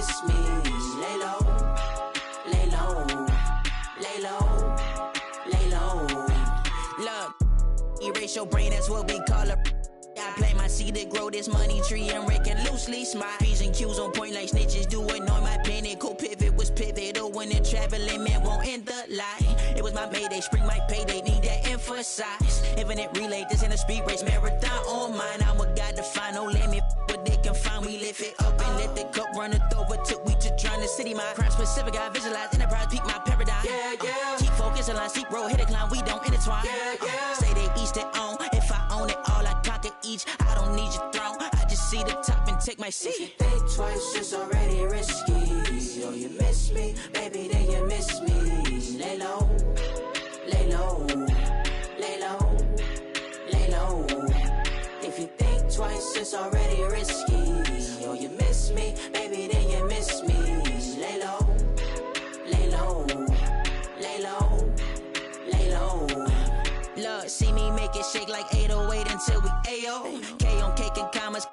miss me. Lay low, lay low, lay low, lay low. Look, erase your brain, that's what we call it. I play my seed to grow this money tree and rake it loosely. Smile P's and Q's on point like snitches do annoy my pinnacle pivot was pivotal when the traveling man won't end the line. It was my mayday, spring my payday, need that emphasize. Infinite relay, this ain't a speed race, marathon on mine. I'm a god to find, no limit, but they can find. We lift it up and let the cup run it over. Took we to trying to city, my crime specific. I visualize enterprise, peak my paradigm. Yeah, yeah. Keep focused on steep road, hit a climb, we don't intertwine. Yeah, yeah. Say they each their own, if I own it all, I conquer each. I don't need your throne, I just see the top and take my seat. If you think twice, it's already risky. Oh, you miss me, baby, then you miss me. Lay low, lay low, lay low, lay low. If you think twice, it's already risky. Oh, you miss me, baby, then you miss me. Lay low, lay low, lay low, lay low. Look, see me make it shake like 808 until we AO. K on cake and commas.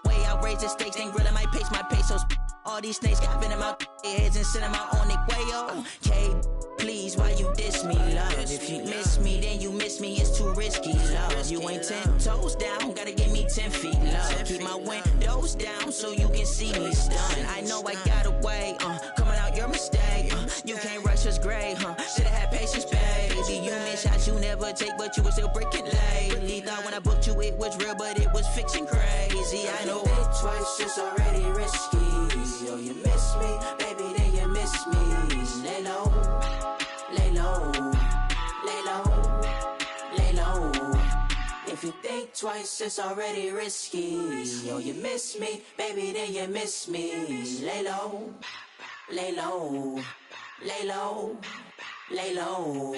Way I raise the stakes, then grilling my pesos. All these snakes got venom out their heads and send them out on their way, oh. K, please, why you diss me, love? If you miss me, then you miss me, it's too risky, love. You ain't 10 toes down, gotta give me 10 feet, love. Keep my windows down so you can see me stunned. I know I got away, coming out your mistake. You can't rush us great, should've had patience, baby. You miss shots you never take, but you were still breaking lately. Thought when I booked you it was real, but it was fiction crazy. I know it twice, it's already risky. Oh, you miss me, baby, then you miss me. Lay low, lay low, lay low, lay low. If you think twice, it's already risky. Oh, you miss me, baby, then you miss me. Lay low, lay low, lay low, lay low.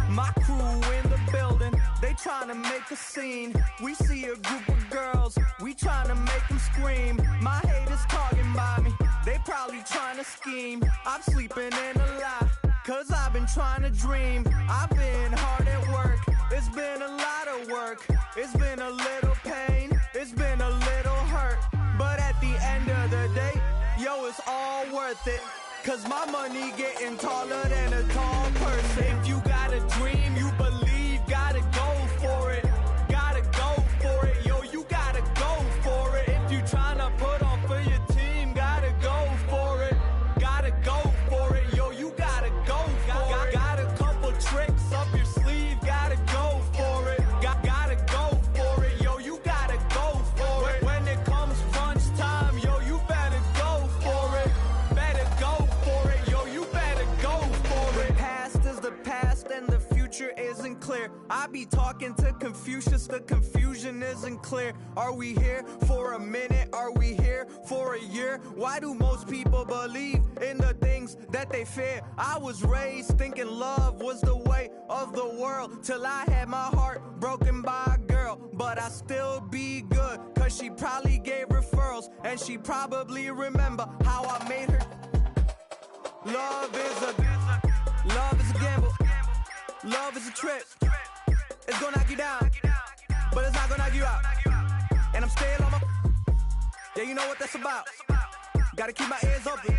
My crew in the building, they tryna make a scene. We see a group of girls, we tryna make them scream. My haters talking by me, they probably tryna scheme. I'm sleeping in a lie, cause I've been trying to dream. I've been hard at work, it's been a lot of work. It's been a little pain, it's been a little hurt. But at the end of the day, yo, it's all worth it. Cause my money getting taller than a tall person. If you got a dream, you believe, gotta go for it. Gotta go for it, yo, you gotta go for it. If you tryna put on for your team, gotta go for it. Gotta go for it, yo, you gotta go for it. Got a couple tricks up your sleeve, gotta go for it. Gotta go for it, yo, you gotta go for it. When it comes crunch time, yo, you better go for it. Better go for it, yo, you better go for it. The past is the past and the future isn't clear. I be talking to Confucius, the confusion isn't clear. Are we here for a minute? Are we here for a year? Why do most people believe in the things that they fear? I was raised thinking love was the way of the world, till I had my heart broken by a girl. But I still be good, cause she probably gave referrals, and she probably remember how I made her. Love is a gamble. Love is a trip. It's gonna knock you down, but it's not gonna knock you out. And I'm staying on my. Yeah, you know what that's about. Gotta keep my ears open.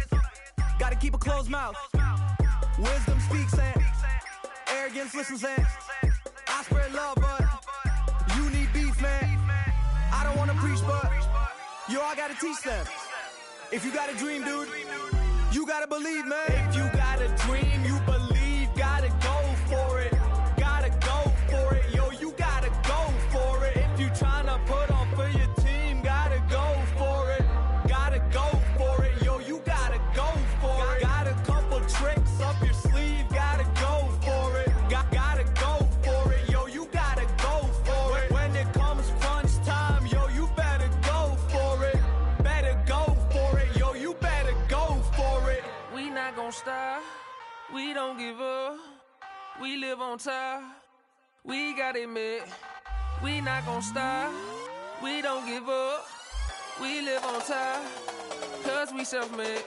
Gotta keep a closed mouth. Wisdom speaks and arrogance listens and I spread love, but you need beef, man. I don't wanna preach, but yo, I gotta teach them. If you got a dream, dude, you gotta believe, man. If you got a dream, you believe, gotta go for it. Gotta go for it, yo, you gotta go for it. If you tryna put on for your team, gotta go for it. Gotta go for it, yo, you gotta go for it. Got a couple tricks up your sleeve, gotta go for it. Gotta go for it, yo, you gotta go for it. When it comes crunch time, yo, you better go for it. Better go for it, yo, you better go for it. We not gon' stop, we don't give up. We live on top, we gotta admit. We not gon' stop, We don't give up. We live on top, cause we self-made.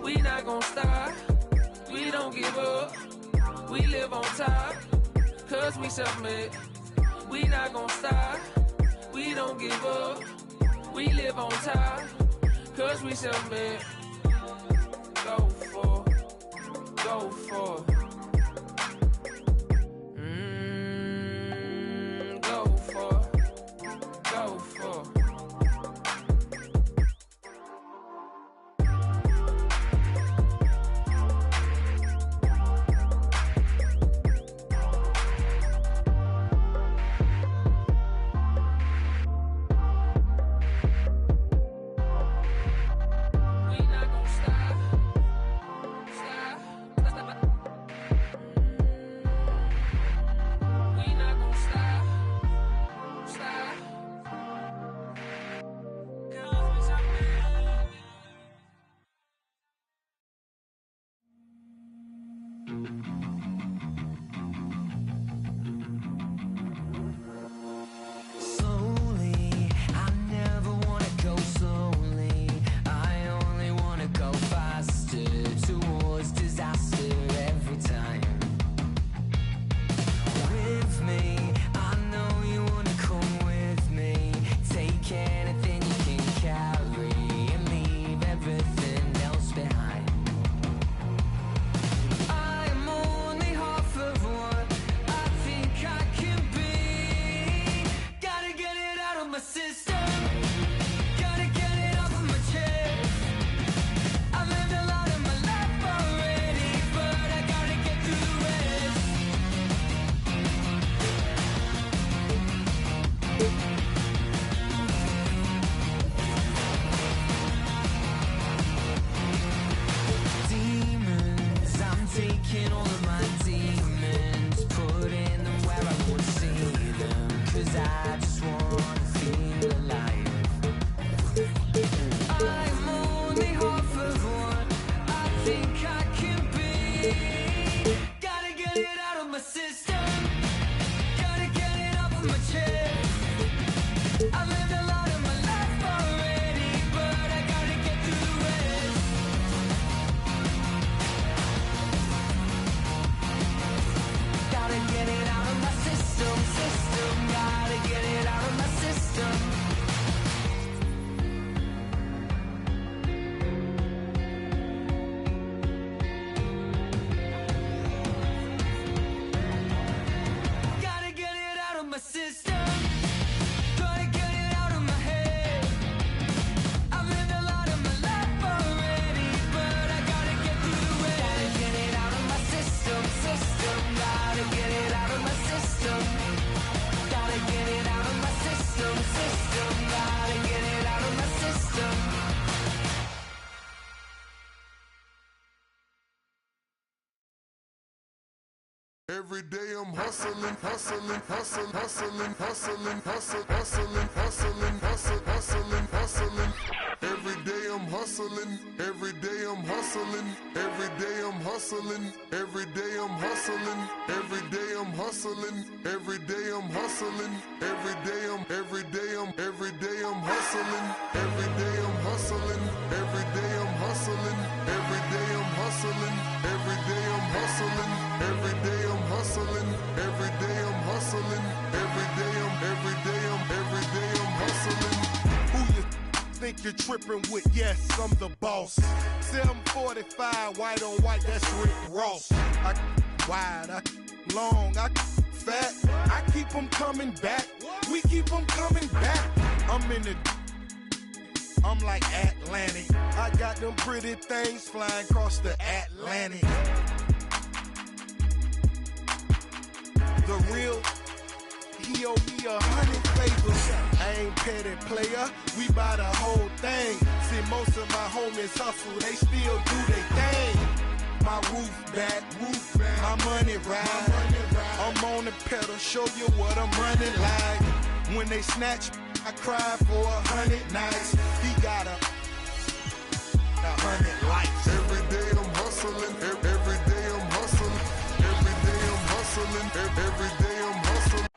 We not gon' stop. We don't give up. We live on top, cause we self-made. We not gon' stop. We don't give up. We live on top, cause we self-made. Go for it. Go for it. Go for it. Go for it. Every day I'm hustling, hustling, hustling, hustling, hustling, hustling, hustling, hustling, hustling, hustling, hustling. Every day I'm hustling, every day I'm hustling, every day I'm hustling, every day I'm hustling, every day I'm hustling, every day I'm hustling, every day I'm every day I'm every day I'm hustling, every day I'm hustling, every day I'm hustling, every day I'm hustling, every day I'm hustling, every day I'm hustling, every day I'm hustling, every day I'm every day I'm every day I'm hustling. Who you think you're tripping with? Yes, I'm the boss. 745 white on white, that's Rick Ross. I wide, I long, I fat. I keep them coming back. We keep them coming back. I'm in the I'm like Atlantic. I got them pretty things flying across the Atlantic. The real, he owe me 100 favors. I ain't petty player, we buy the whole thing. See, most of my homies hustle, they still do their thing. My roof back, my money ride. I'm on the pedal, show you what I'm running like. When they snatch, I cry for 100 nights. He got 100 lights. Every day I'm hustling, every day I'm hustling, every day I'm hustling, every day I'm hustling.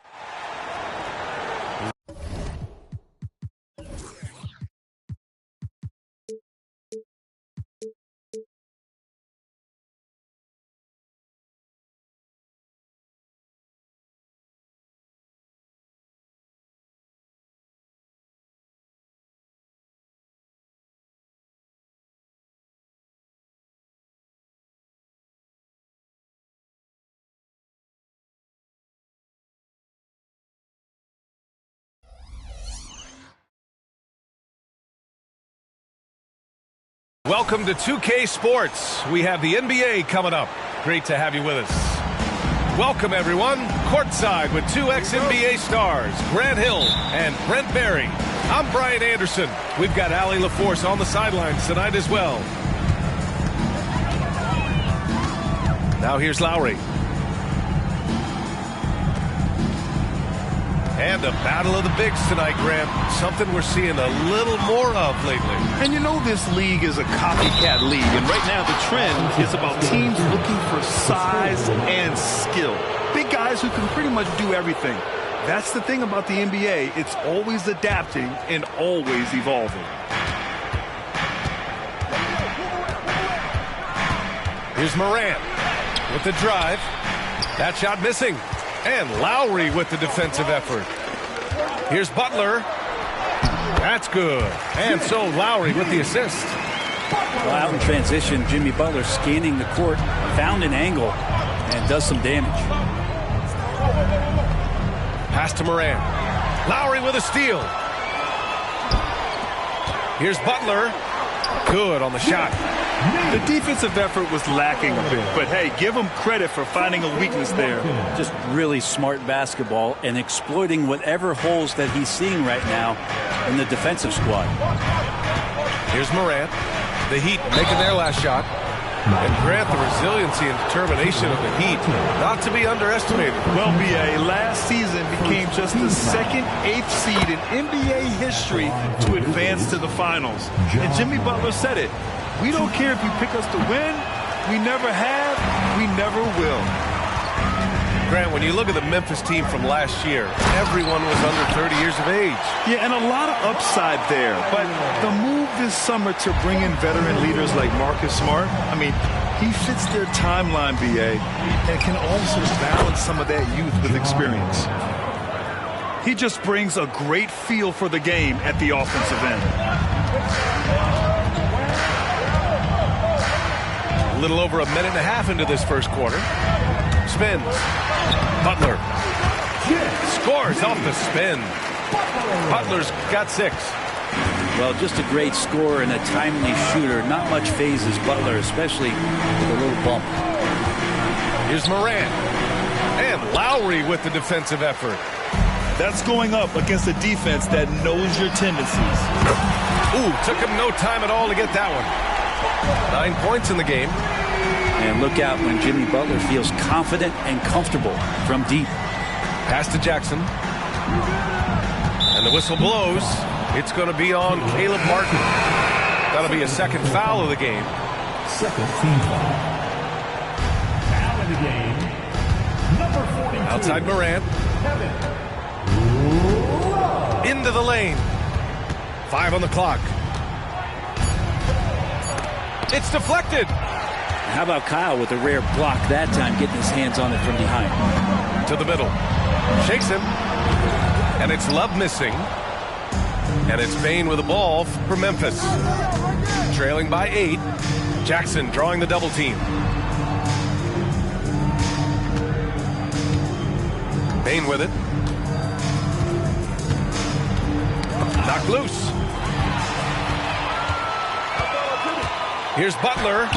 Welcome to 2K Sports. We have the NBA coming up. Great to have you with us. Welcome, everyone. Courtside with two ex-NBA stars, Grant Hill and Brent Barry. I'm Brian Anderson. We've got Allie LaForce on the sidelines tonight as well. Now here's Lowry. And a battle of the bigs tonight, Grant. Something we're seeing a little more of lately. And you know this league is a copycat league. And right now the trend is about teams looking for size and skill. Big guys who can pretty much do everything. That's the thing about the NBA. It's always adapting and always evolving. Here's Morant with the drive. That shot missing. And Lowry with the defensive effort. Here's Butler. That's good. And so Lowry with the assist. Well, out in transition, Jimmy Butler scanning the court, found an angle, and does some damage. Pass to Morant. Lowry with a steal. Here's Butler. Good on the shot. The defensive effort was lacking a bit, but hey, give him credit for finding a weakness there. Just really smart basketball and exploiting whatever holes that he's seeing right now in the defensive squad. Here's Morant. The Heat making their last shot. And Grant, the resiliency and determination of the Heat, not to be underestimated. Well, B.A., last season became just the second 8th seed in NBA history to advance to the finals. And Jimmy Butler said it. We don't care if you pick us to win. We never have. We never will. Grant, when you look at the Memphis team from last year, everyone was under 30 years of age. Yeah, and a lot of upside there. But the move this summer to bring in veteran leaders like Marcus Smart, I mean, he fits their timeline, B.A., and can also balance some of that youth with experience. He just brings a great feel for the game at the offensive end. A little over a minute and a half into this first quarter. Spins. Butler. Scores off the spin. Butler's got 6. Well, just a great scorer and a timely shooter. Not much phases Butler, especially with a little bump. Here's Morant. And Lowry with the defensive effort. That's going up against a defense that knows your tendencies. Ooh, took him no time at all to get that one. 9 points in the game. And look out when Jimmy Butler feels confident and comfortable from deep. Pass to Jackson. And the whistle blows. It's going to be on Caleb Martin. That'll be a second foul of the game. Second team foul. Foul in the game. Number 42. Outside Morant. Into the lane. 5 on the clock. It's deflected. How about Kyle with a rare block that time, getting his hands on it from behind. To the middle. Shakes him. And it's Love missing. And it's Bane with the ball for Memphis. Trailing by 8. Jackson drawing the double team. Bane with it. Knocked loose. Here's Butler.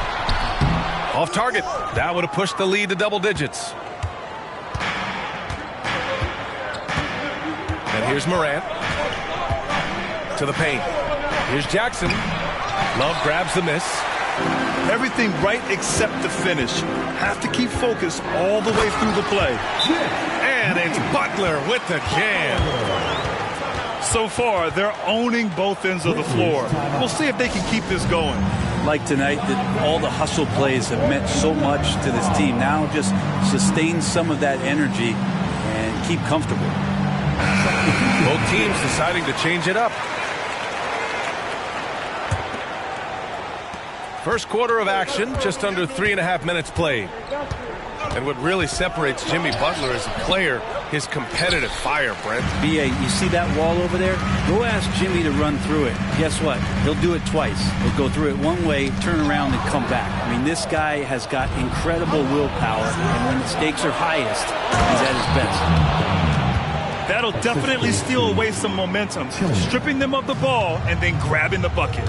Off target. That would have pushed the lead to double digits. And here's Morant. To the paint. Here's Jackson. Love grabs the miss. Everything right except the finish. Have to keep focus all the way through the play. And it's Butler with the jam. So far, they're owning both ends of the floor. We'll see if they can keep this going. Like tonight, that all the hustle plays have meant so much to this team. Now just sustain some of that energy and keep comfortable. Both teams deciding to change it up. First quarter of action, just under 3.5 minutes played. And what really separates Jimmy Butler as a player, his competitive fire, Brent. B.A., you see that wall over there? Go ask Jimmy to run through it. Guess what? He'll do it twice. He'll go through it one way, turn around, and come back. I mean, this guy has got incredible willpower, and when the stakes are highest, he's at his best. That'll definitely steal away some momentum, stripping them of the ball and then grabbing the bucket.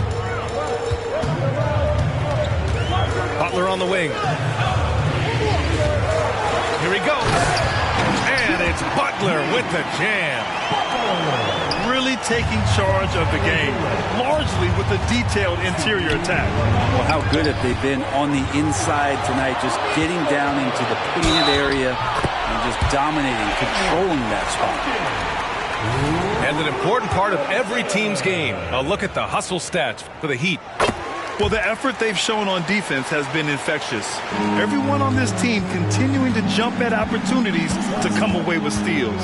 Butler on the wing. Here he goes. And it's Butler with the jam. Really taking charge of the game, largely with a detailed interior attack. Well, how good have they been on the inside tonight, just getting down into the painted area and just dominating, controlling that spot. And an important part of every team's game. A look at the hustle stats for the Heat. Well, the effort they've shown on defense has been infectious. Everyone on this team continuing to jump at opportunities to come away with steals.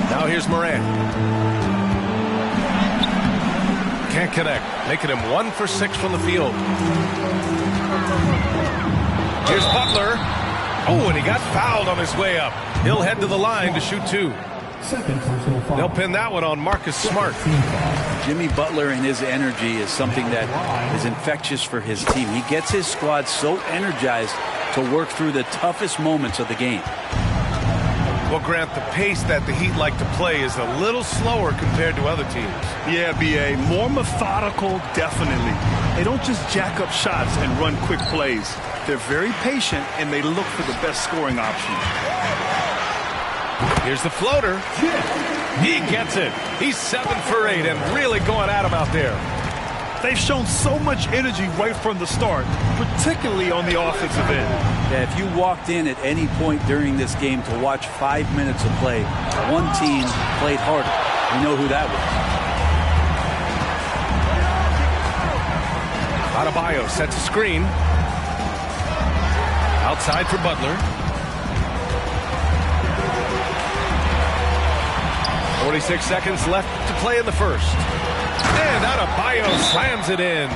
Now here's Morant. Can't connect, making him 1 for 6 from the field. Here's Butler. Oh, and he got fouled on his way up. He'll head to the line to shoot 2. They'll pin that one on Marcus Smart. Jimmy Butler and his energy is something that is infectious for his team. He gets his squad so energized to work through the toughest moments of the game. Well, Grant, the pace that the Heat like to play is a little slower compared to other teams. Yeah, B.A., more methodical, definitely. They don't just jack up shots and run quick plays. They're very patient, and they look for the best scoring option. Here's the floater. He gets it. He's 7 for 8 and really going at him out there. They've shown so much energy right from the start, particularly on the offensive end. Yeah, if you walked in at any point during this game to watch 5 minutes of play, one team played harder. You know who that was. Adebayo sets a screen. Outside for Butler. 46 seconds left to play in the first. And Adebayo slams it in.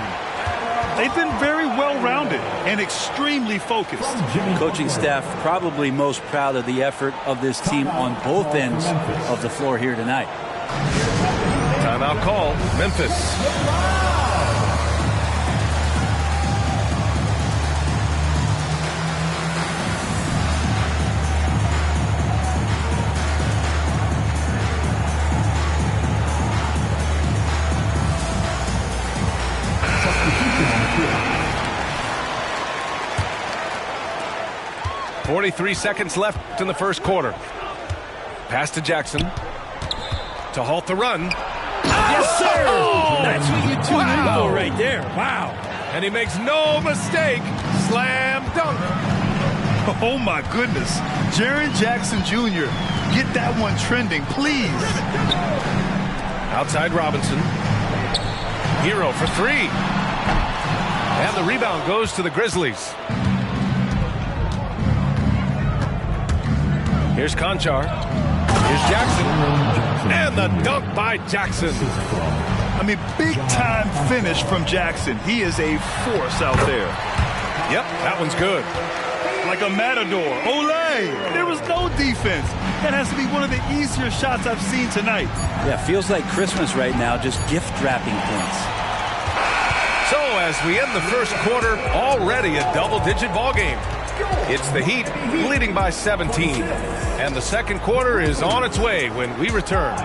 They've been very well-rounded and extremely focused. Coaching staff probably most proud of the effort of this team on both ends of the floor here tonight. Timeout call, Memphis. .43 seconds left in the first quarter. Pass to Jackson to halt the run. Yes, sir! Oh, that's what you tune in for right there. Wow. And he makes no mistake. Slam dunk. Oh, my goodness. Jaren Jackson Jr., get that one trending, please. Outside Robinson. Hero for 3. And the rebound goes to the Grizzlies. Here's Conchar. Here's Jackson. And the dunk by Jackson. I mean, big-time finish from Jackson. He is a force out there. Yep, that one's good. Like a matador. Olay! There was no defense. That has to be one of the easier shots I've seen tonight. Yeah, feels like Christmas right now, just gift-wrapping points. So as we end the first quarter, already a double-digit ball game. It's the Heat leading by 17. And the second quarter is on its way when we return.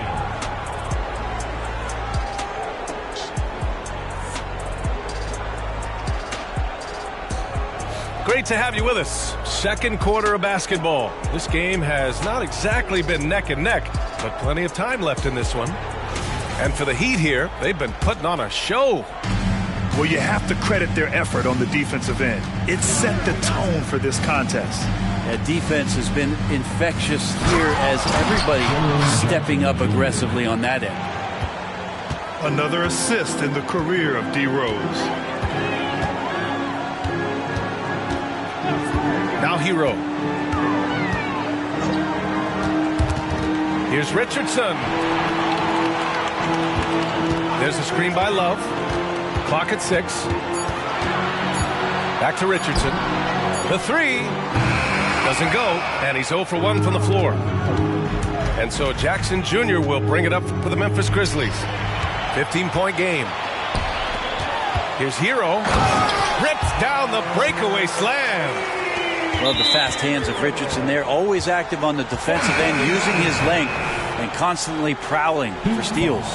Great to have you with us. Second quarter of basketball. This game has not exactly been neck and neck, but plenty of time left in this one. And for the Heat here, they've been putting on a show. Well, you have to credit their effort on the defensive end. It set the tone for this contest. That defense has been infectious here as everybody stepping up aggressively on that end. Another assist in the career of D. Rose. Now Hero. Here's Richardson. There's a screen by Love. Clock at 6. Back to Richardson. The 3 doesn't go, and he's 0 for 1 from the floor. And so Jackson Jr. will bring it up for the Memphis Grizzlies. 15-point game. Here's Hero. Rips down the breakaway slam. Love the fast hands of Richardson there. Always active on the defensive end, using his length and constantly prowling for steals.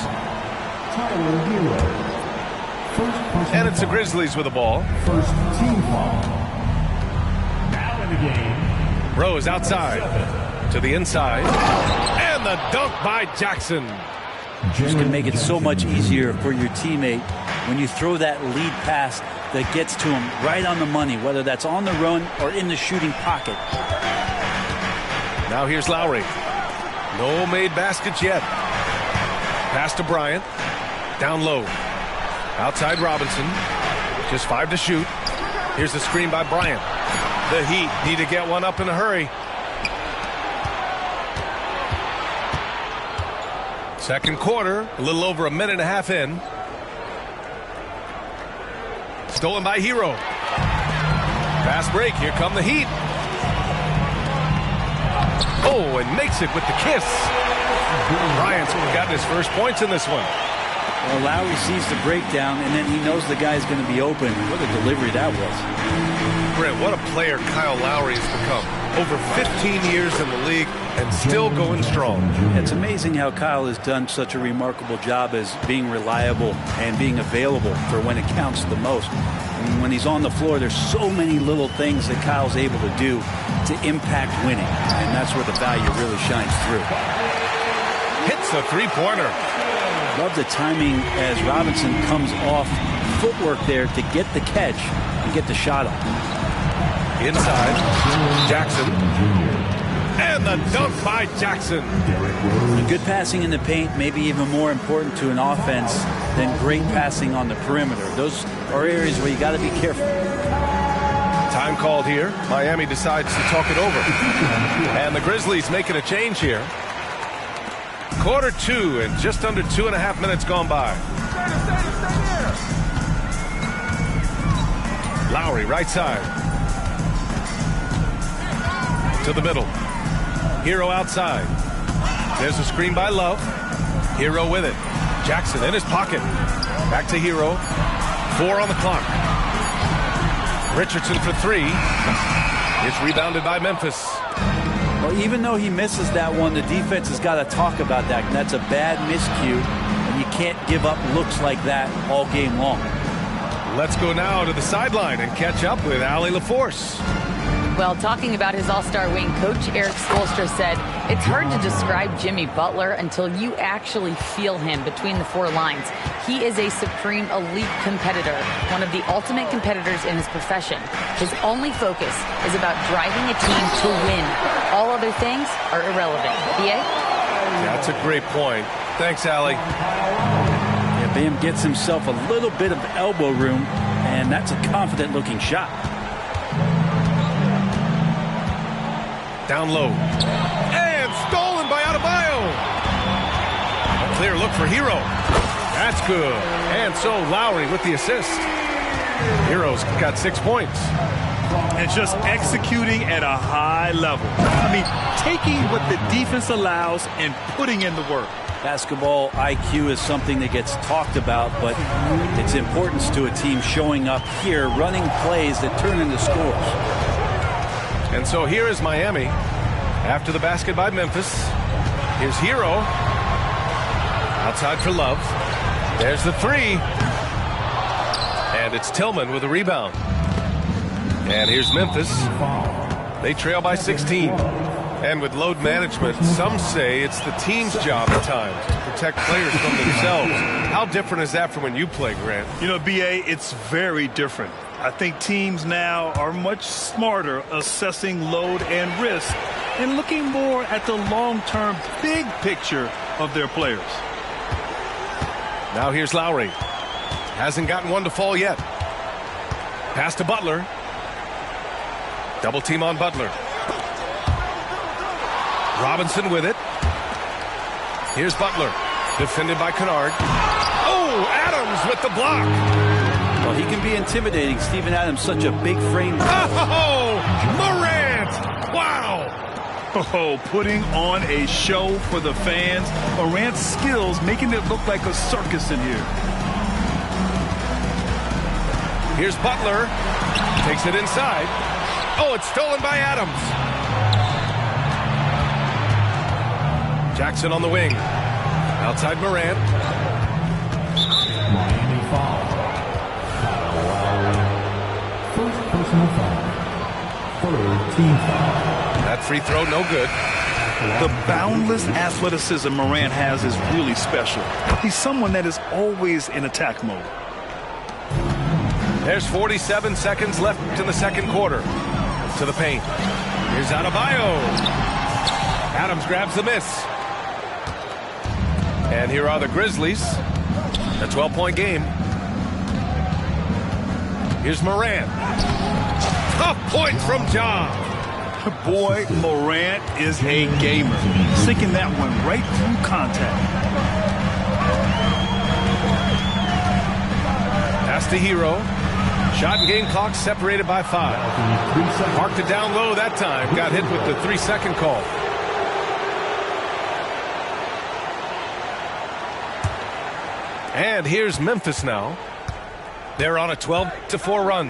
And it's the Grizzlies with the ball. First team foul. Now in the game. Rose outside to the inside. And the dunk by Jackson. Just can make it so much easier for your teammate when you throw that lead pass that gets to him right on the money, whether that's on the run or in the shooting pocket. Now here's Lowry. No made baskets yet. Pass to Bryant. Down low. Outside Robinson. Just 5 to shoot. Here's the screen by Bryant. The Heat need to get one up in a hurry. Second quarter, a little over a minute and a half in. Stolen by Hero. Fast break. Here come the Heat. Oh, and makes it with the kiss. Bryant's gotten his first points in this one. Well, Lowry sees the breakdown, and then he knows the guy's going to be open. What a delivery that was. Brent, what a player Kyle Lowry has become. Over 15 years in the league and still going strong. It's amazing how Kyle has done such a remarkable job as being reliable and being available for when it counts the most. I mean, when he's on the floor, there's so many little things that Kyle's able to do to impact winning, and that's where the value really shines through. Hits the three-pointer. Love the timing as Robinson comes off footwork there to get the catch and get the shot up. Inside, Jackson. And the dunk by Jackson. Good passing in the paint may be even more important to an offense than great passing on the perimeter. Those are areas where you got to be careful. Time called here. Miami decides to talk it over. And the Grizzlies making a change here. Quarter 2 and just under 2.5 minutes gone by. Lowry right side. To the middle. Hero outside. There's a screen by Love. Hero with it. Jackson in his pocket. Back to Hero. 4 on the clock. Richardson for 3. It's rebounded by Memphis. Well, even though he misses that one, the defense has got to talk about that. And that's a bad miscue, and you can't give up looks like that all game long. Let's go now to the sideline and catch up with Allie LaForce. Well, talking about his all-star wing, Coach Eric Spoelstra said, it's hard to describe Jimmy Butler until you actually feel him between the 4 lines. He is a supreme elite competitor, one of the ultimate competitors in his profession. His only focus is about driving a team to win. All other things are irrelevant. B.A.? That's a great point. Thanks, Allie. Yeah, Bam gets himself a little bit of elbow room, and that's a confident-looking shot. Down low. And stolen by Adebayo. A clear look for Hero. That's good. And so Lowry with the assist. Hero's got 6 points. And just executing at a high level. I mean, taking what the defense allows and putting in the work. Basketball IQ is something that gets talked about, but its importance to a team showing up here, running plays that turn into scores. And so here is Miami after the basket by Memphis. Here's Hero. Outside for Love. There's the 3. And it's Tillman with a rebound. And here's Memphis. They trail by 16. And with load management, some say it's the team's job at times to protect players from themselves. How different is that from when you play, Grant? You know, B.A., it's very different. I think teams now are much smarter assessing load and risk and looking more at the long-term big picture of their players. Now here's Lowry. Hasn't gotten one to fall yet. Pass to Butler. Double team on Butler. Robinson with it. Here's Butler. Defended by Kennard. Oh, Adams with the block. Well, he can be intimidating. Steven Adams, such a big frame. Oh, Morant! Wow! Oh, putting on a show for the fans. Morant's skills making it look like a circus in here. Here's Butler. Takes it inside. Oh, it's stolen by Adams. Jackson on the wing. Outside Morant. Miami foul. Personal foul. Third team foul. That free throw, no good. The boundless athleticism Morant has is really special. He's someone that is always in attack mode. There's 47 seconds left in the second quarter. To the paint. Here's Adebayo. Adams grabs the miss. And here are the Grizzlies. A 12-point game. Here's Morant. Tough point from Ja. Boy, Morant is a gamer. Sinking that one right through contact. Pass to Hero. Shot and game clock separated by 5. Marked it down low that time. Got hit with the 3-second call. And here's Memphis now. They're on a 12-4 run.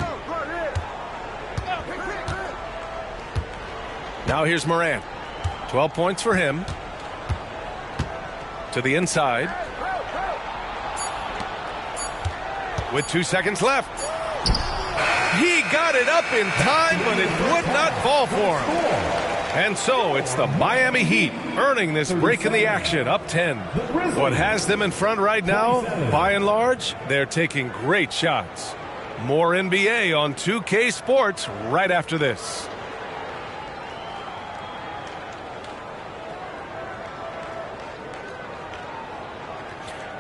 Now here's Morant. 12 points for him. To the inside. With 2 seconds left. He got it up in time, but it would not fall for him. And so it's the Miami Heat earning this break in the action, up 10. What has them in front right now, by and large, they're taking great shots. More NBA on 2K Sports right after this.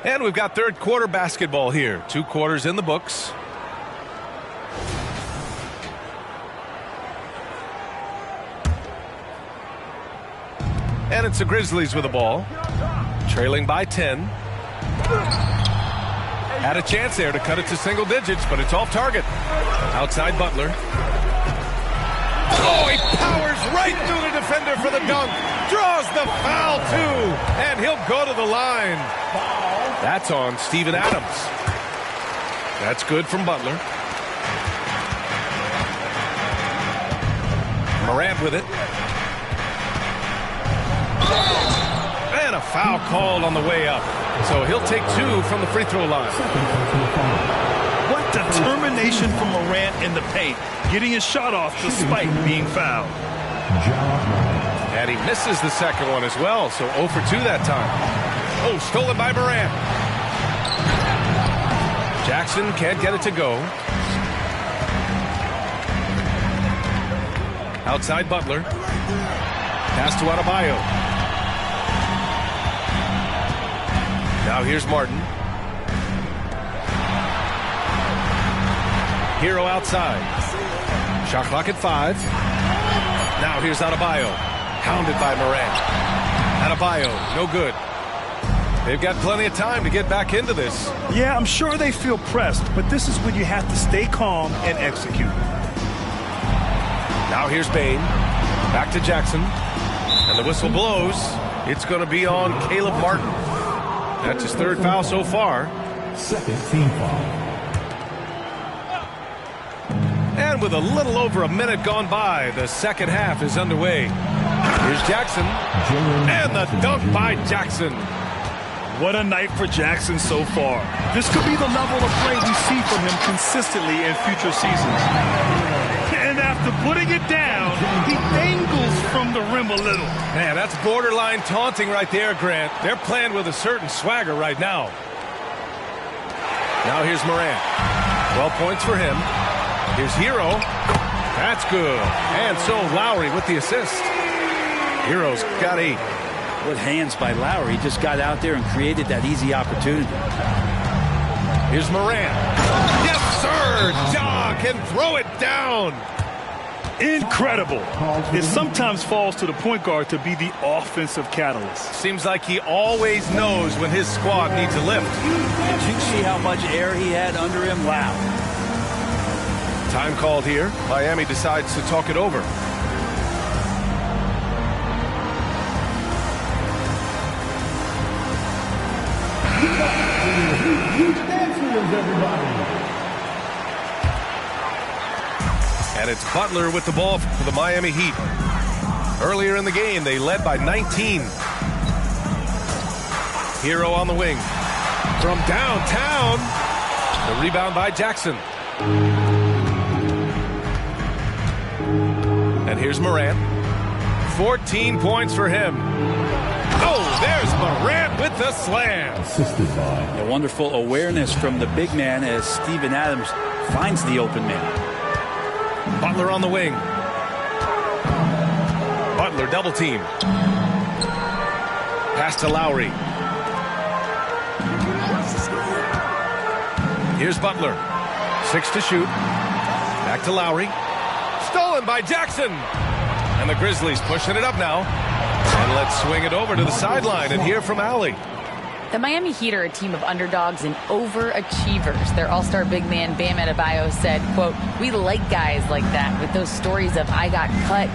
And we've got third quarter basketball here. 2 quarters in the books. And it's the Grizzlies with the ball. Trailing by 10. Had a chance there to cut it to single digits, but it's off target. Outside Butler. Oh, he powers right through the defender for the dunk. Draws the foul, too. And he'll go to the line. That's on Steven Adams. That's good from Butler. Morant with it. And a foul called on the way up. So he'll take 2 from the free throw line. What determination from Morant in the paint, getting his shot off despite being fouled. And he misses the second one as well, so 0 for 2 that time. Oh, stolen by Morant. Jackson can't get it to go. Outside Butler. Pass to Adebayo. Now here's Martin. Hero outside. Shot clock at 5. Now here's Adebayo. Hounded by Morant. Adebayo, no good. They've got plenty of time to get back into this. Yeah, I'm sure they feel pressed, but this is when you have to stay calm and execute. Now here's Bain. Back to Jackson. And the whistle blows. It's going to be on Caleb Martin. That's his 3rd foul so far. Second team foul. And with a little over a minute gone by, the second half is underway. Here's Jackson. And the dunk by Jackson. What a night for Jackson so far. This could be the level of play we see from him consistently in future seasons. And after putting it down, he dangles from the rim a little. Man, that's borderline taunting right there, Grant. They're playing with a certain swagger right now. Now here's Morant. 12 points for him. Here's Hero. That's good. And so Lowry with the assist. Hero's got 8. Good hands by Lowry. He just got out there and created that easy opportunity. Here's Morant. Yes, sir! Ja can throw it down. Incredible. It sometimes falls to the point guard to be the offensive catalyst. Seems like he always knows when his squad needs a lift. Did you see how much air he had under him? Wow. Time called here. Miami decides to talk it over. And it's Butler with the ball for the Miami Heat. Earlier in the game, they led by 19. Hero on the wing. From downtown, the rebound by Jackson. Here's Morant. 14 points for him. Oh, there's Morant with the slam. Assisted by A wonderful awareness from the big man as Steven Adams finds the open man. Butler on the wing. Butler double team. Pass to Lowry. Here's Butler. 6 to shoot. Back to Lowry. Stolen by Jackson. And the Grizzlies pushing it up now. And let's swing it over to the sideline and hear from Allie. The Miami Heat are a team of underdogs and overachievers. Their all-star big man, Bam Adebayo, said, quote, "We like guys like that with those stories of I got cut,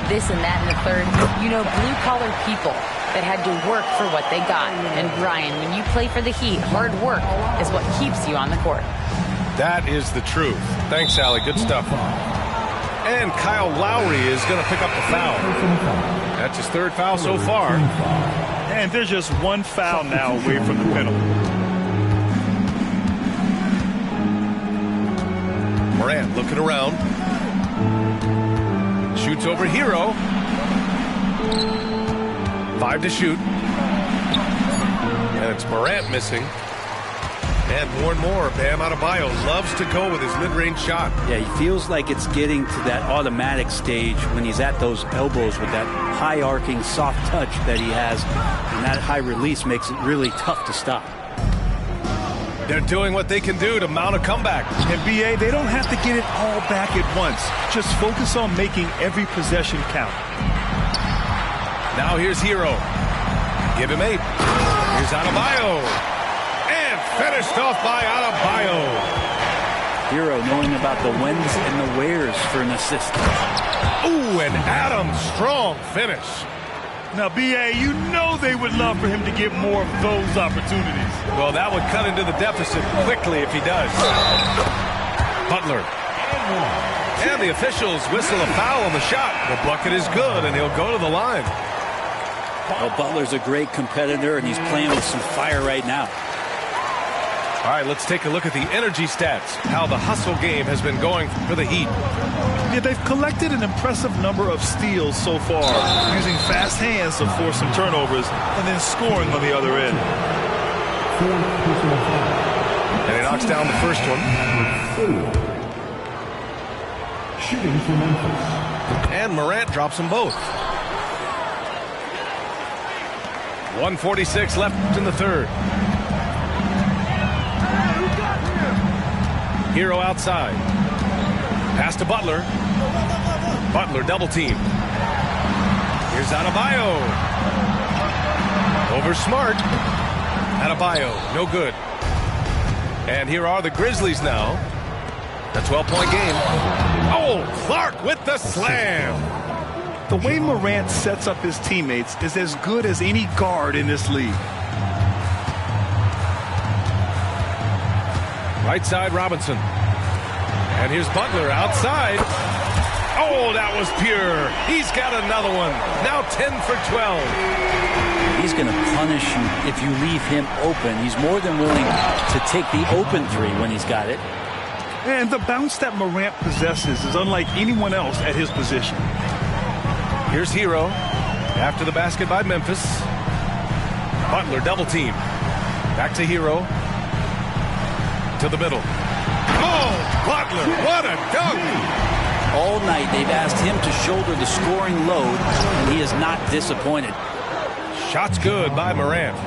this and that and the third. You know, blue-collar people that had to work for what they got. And Brian, when you play for the Heat, hard work is what keeps you on the court." That is the truth. Thanks, Allie. Good stuff. And Kyle Lowry is going to pick up the foul. That's his 3rd foul so far. And there's just one foul now away from the penalty. Morant looking around. Shoots over Hero. 5 to shoot. And it's Morant missing. And more, Bam Adebayo loves to go with his mid-range shot. Yeah, he feels like it's getting to that automatic stage when he's at those elbows with that high arcing soft touch that he has. And that high release makes it really tough to stop. They're doing what they can do to mount a comeback. And BA, they don't have to get it all back at once. Just focus on making every possession count. Now here's Hero. Give him 8. Here's Adebayo. Finished off by Adebayo. Hero knowing about the whens and the wheres for an assist. Ooh, and Adams, strong finish. Now, BA, you know they would love for him to get more of those opportunities. Well, that would cut into the deficit quickly if he does. Butler. And the officials whistle a foul on the shot. The bucket is good, and he'll go to the line. Well, Butler's a great competitor, and he's playing with some fire right now. All right, let's take a look at the energy stats, how the hustle game has been going for the Heat. Yeah, they've collected an impressive number of steals so far, using fast hands to force some turnovers and then scoring on the other end. And he knocks down the first one. Shooting for Memphis. And Morant drops them both. 1:46 left in the 3rd. Hero outside. Pass to Butler. Butler double team. Here's Adebayo. Over Smart. Adebayo, no good. And here are the Grizzlies now. A 12-point game. Oh, Clark with the slam. The way Morant sets up his teammates is as good as any guard in this league. Right side, Robinson. And here's Butler outside. Oh, that was pure. He's got another one. Now 10 for 12. He's going to punish you if you leave him open. He's more than willing to take the open 3 when he's got it. And the bounce that Morant possesses is unlike anyone else at his position. Here's Hero. After the basket by Memphis. Butler double team. Back to Hero. To the middle. Oh, Butler, what a dunk! All night they've asked him to shoulder the scoring load, and he is not disappointed. Shots good by Morant.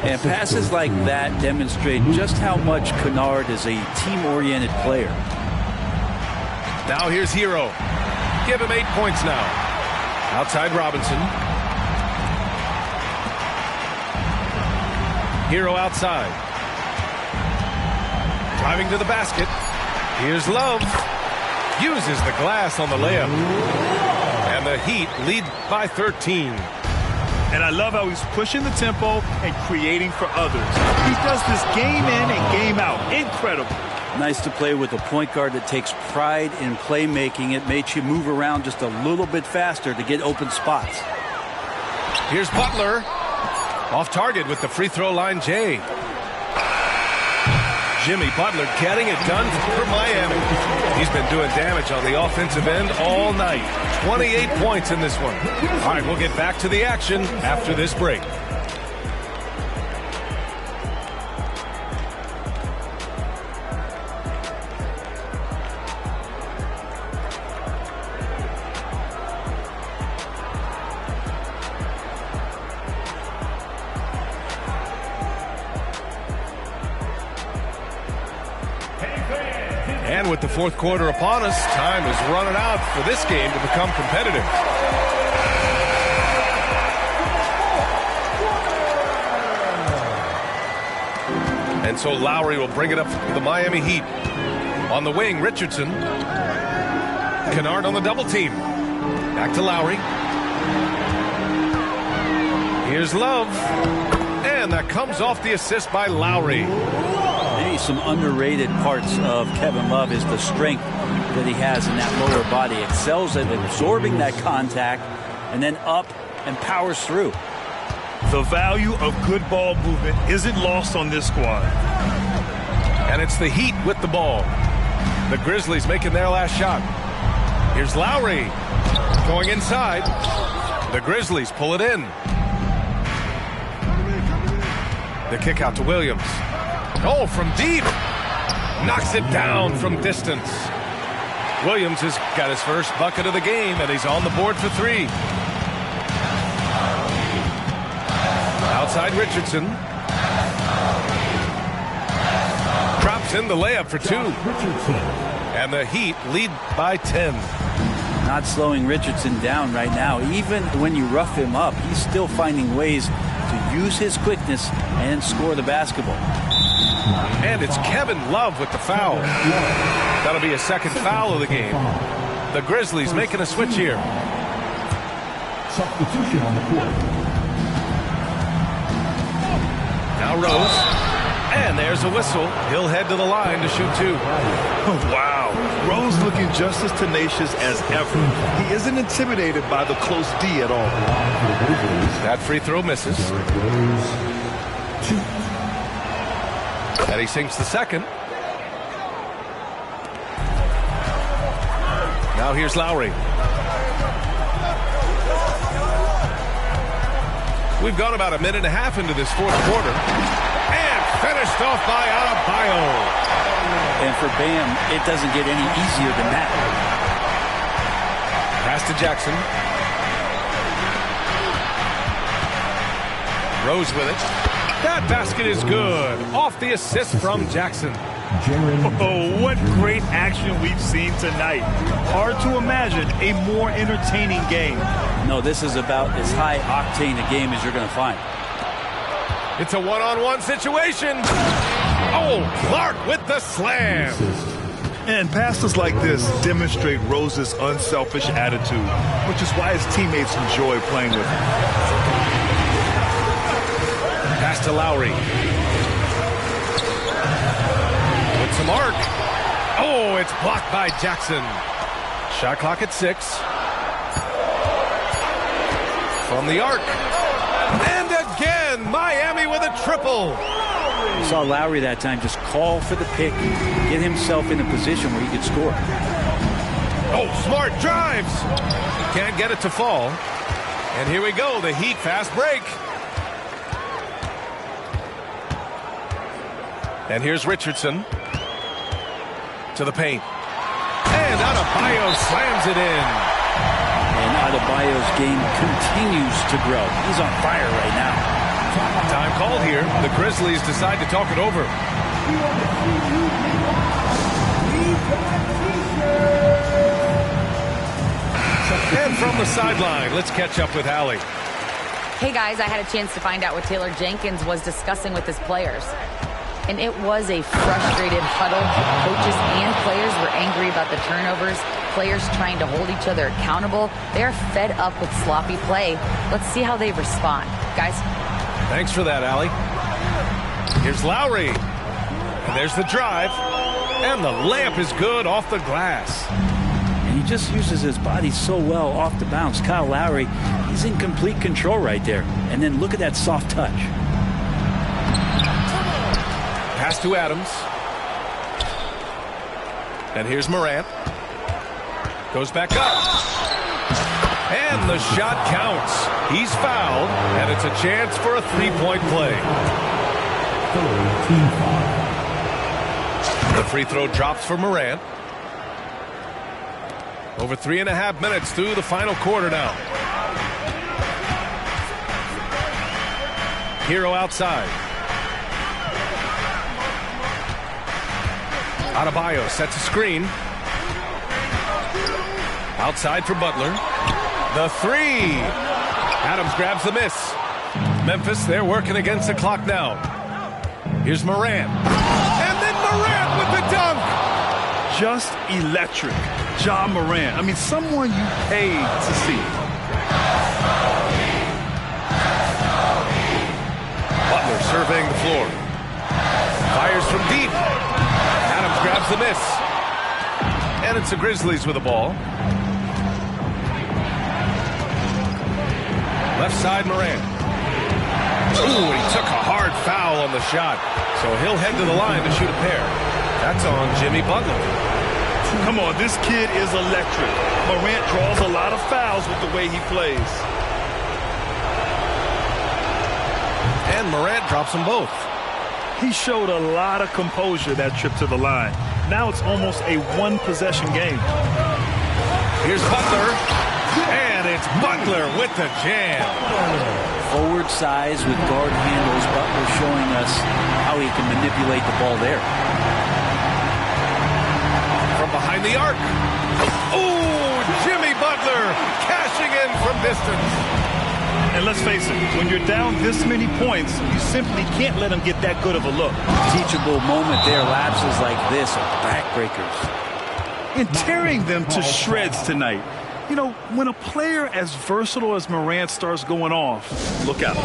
And passes like that demonstrate just how much Kennard is a team-oriented player. Now here's Hero. Give him 8 points now. Outside Robinson. Hero outside. Driving to the basket. Here's Love. Uses the glass on the layup. And the Heat lead by 13. And I love how he's pushing the tempo and creating for others. He does this game in and game out. Incredible. Nice to play with a point guard that takes pride in playmaking. It makes you move around just a little bit faster to get open spots. Here's Butler. Off target with the free throw line, Jay. Jimmy Butler getting it done for Miami. He's been doing damage on the offensive end all night. 28 points in this one. All right, we'll get back to the action after this break. And with the fourth quarter upon us, time is running out for this game to become competitive. And so Lowry will bring it up for the Miami Heat. On the wing, Richardson. Kennard on the double team. Back to Lowry. Here's Love. And that comes off the assist by Lowry. Maybe some underrated parts of Kevin Love is the strength that he has in that lower body. Excels at absorbing that contact and then up and powers through. The value of good ball movement isn't lost on this squad. And it's the Heat with the ball. The Grizzlies making their last shot. Here's Lowry going inside. The Grizzlies pull it in. The kick out to Williams. Oh, from deep. Knocks it down from distance. Williams has got his first bucket of the game, and he's on the board for three. Outside Richardson. Drops in the layup for two. And the Heat lead by 10. Not slowing Richardson down right now. Even when you rough him up, he's still finding ways to use his quickness and score the basketball. And it's Kevin Love with the foul. That'll be a second foul of the game. The Grizzlies making a switch here. Substitution on the court. Now Rose. And there's a whistle. He'll head to the line to shoot two. Wow. Rose looking just as tenacious as ever. He isn't intimidated by the close D at all. That free throw misses. And he sinks the second. Now here's Lowry. We've gone about a minute and a half into this fourth quarter. And finished off by Adebayo. And for Bam, it doesn't get any easier than that. Pass to Jackson. Rose with it. That basket is good. Off the assist from Jackson. Oh, what great action we've seen tonight. Hard to imagine a more entertaining game. No, this is about as high octane a game as you're going to find. It's a one-on-one situation. Oh, Clark with the slam. And passes like this demonstrate Rose's unselfish attitude, which is why his teammates enjoy playing with him. Pass to Lowry. Puts a mark. Oh, it's blocked by Jackson. Shot clock at 6. From the arc. And again, Miami with a triple. You saw Lowry that time just call for the pick, get himself in a position where he could score. Oh, smart drives. Can't get it to fall. And here we go, the Heat fast break. And here's Richardson to the paint. And Adebayo slams it in. And Adebayo's game continues to grow. He's on fire right now. Time called here. The Grizzlies decide to talk it over. And from the sideline, let's catch up with Allie. Hey guys, I had a chance to find out what Taylor Jenkins was discussing with his players. And it was a frustrated huddle. Coaches and players were angry about the turnovers. Players trying to hold each other accountable. They are fed up with sloppy play. Let's see how they respond. Guys. Thanks for that, Allie. Here's Lowry. And there's the drive. And the layup is good off the glass. And he just uses his body so well off the bounce. Kyle Lowry, he's in complete control right there. And then look at that soft touch. Pass to Adams. And here's Morant. Goes back up. And the shot counts. He's fouled, and it's a chance for a three-point play. The free throw drops for Morant. Over 3.5 minutes through the final quarter now. Hero outside. Adebayo sets a screen. Outside for Butler. The three. Adams grabs the miss. Memphis, they're working against the clock now. Here's Morant. And then Morant with the dunk. Just electric. Ja Morant. I mean, someone you paid to see. Butler surveying the floor. Fires from deep. Adams grabs the miss. And it's the Grizzlies with the ball. Left side, Morant. Ooh, he took a hard foul on the shot. So he'll head to the line to shoot a pair. That's on Jimmy Butler. Come on, this kid is electric. Morant draws a lot of fouls with the way he plays. And Morant drops them both. He showed a lot of composure that trip to the line. Now it's almost a one-possession game. Here's Butler. And it's Butler with the jam. Forward size with guard handles. Butler showing us how he can manipulate the ball there. From behind the arc. Ooh, Jimmy Butler cashing in from distance. And let's face it, when you're down this many points, you simply can't let him get that good of a look. Teachable moment there. Lapses like this are backbreakers. And tearing them to shreds tonight. You know, when a player as versatile as Morant starts going off, look out.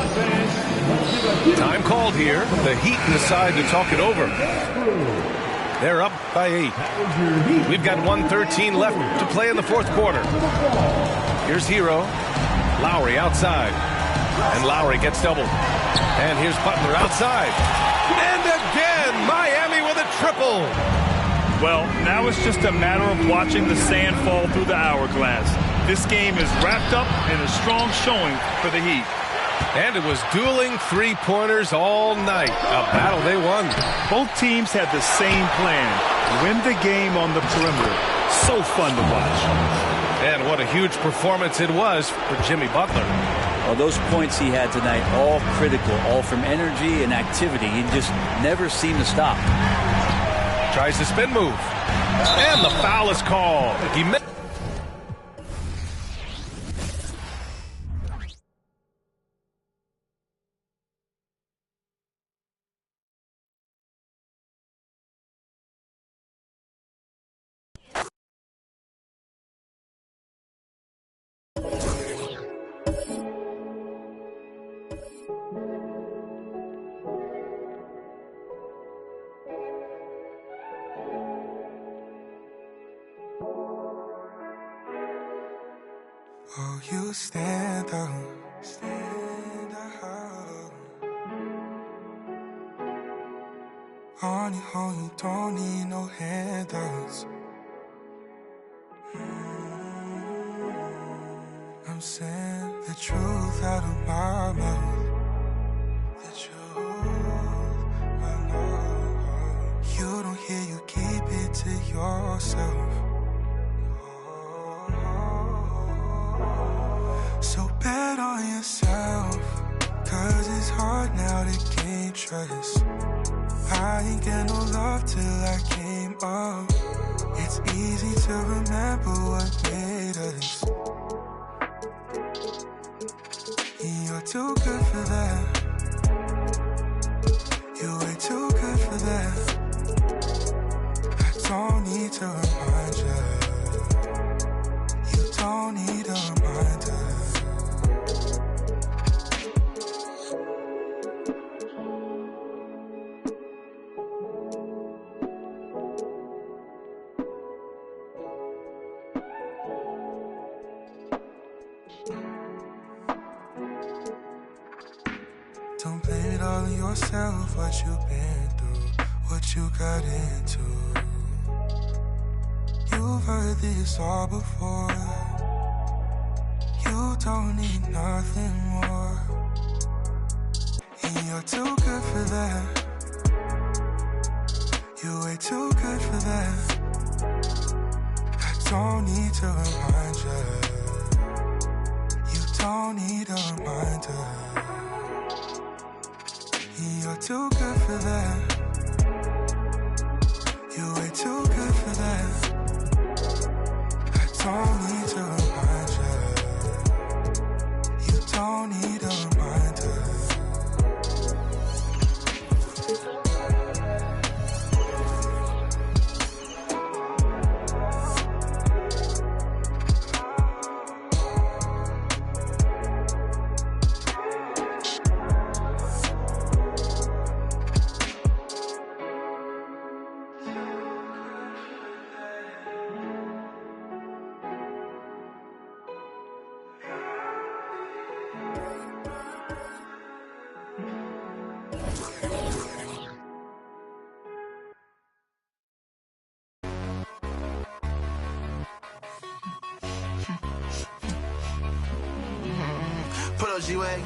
Time called here. The Heat decide to talk it over. They're up by 8. We've got 1:13 left to play in the fourth quarter. Here's Hero. Lowry outside. And Lowry gets doubled. And here's Butler outside. And again, Miami with a triple. Well, now it's just a matter of watching the sand fall through the hourglass. This game is wrapped up in a strong showing for the Heat. And it was dueling three-pointers all night. A battle they won. Both teams had the same plan. Win the game on the perimeter. So fun to watch. And what a huge performance it was for Jimmy Butler. Well, those points he had tonight, all critical, all from energy and activity. He just never seemed to stop. Tries the spin move. And the foul is called. He missed. Oh, you stand up. On your own, you don't need no handouts. I'm saying the truth out of my mouth. The truth, I know. You don't hear, you keep it to yourself. So bet on yourself, cause it's hard now to gain trust. I ain't get no love till I came up. It's easy to remember what made us. You're too good for that. You're way too good for that. I don't need to remind you. You don't need a reminder. Don't blame it all on yourself, what you've been through, what you got into. You've heard this all before. You don't need nothing more. And you're too good for that. You're way too good for that. I don't need to remind you. You don't need a reminder. You're too good for that. You're way too good for that. I don't need to remind you. You don't need a reminder. Put up G-Wag.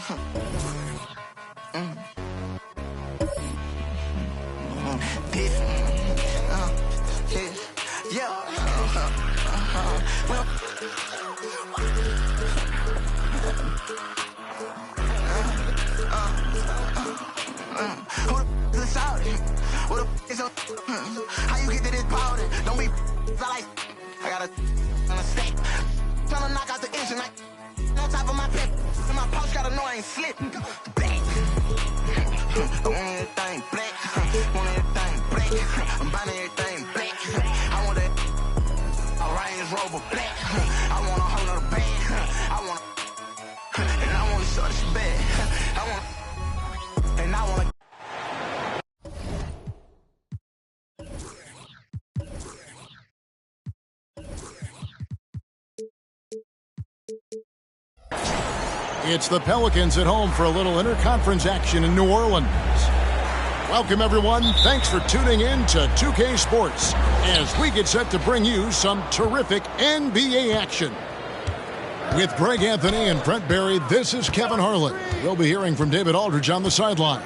Who the shout? What the is your how you get to this powder? Don't be I got a stack. Tryna knock out the engine like on top of my pep. And my pouch gotta know I ain't slipping. Black. I want everything black. Want everything black. I'm buying everything black. I want that a Range Rover black. I want a whole nother bag. I want and I want to show this bad. I want and I want to. It's the Pelicans at home for a little interconference action in New Orleans. Welcome, everyone. Thanks for tuning in to 2K Sports as we get set to bring you some terrific NBA action. With Greg Anthony and Brent Barry, this is Kevin Harlan. We'll be hearing from David Aldridge on the sideline.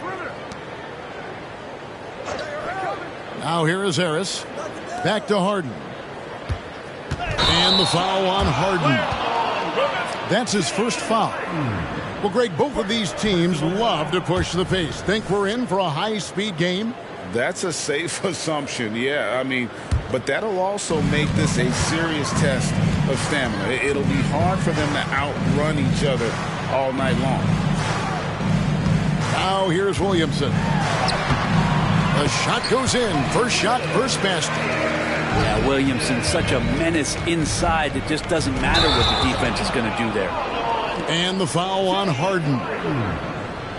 Now here is Harris. Back to Harden. And the foul on Harden. That's his first foul. Well, Greg, both of these teams love to push the pace. Think we're in for a high-speed game? That's a safe assumption, yeah. I mean, but that'll also make this a serious test of stamina. It'll be hard for them to outrun each other all night long. Now here's Williamson. The shot goes in. First shot, first basket. Yeah, Williamson, such a menace inside. It just doesn't matter what the defense is going to do there. And the foul on Harden.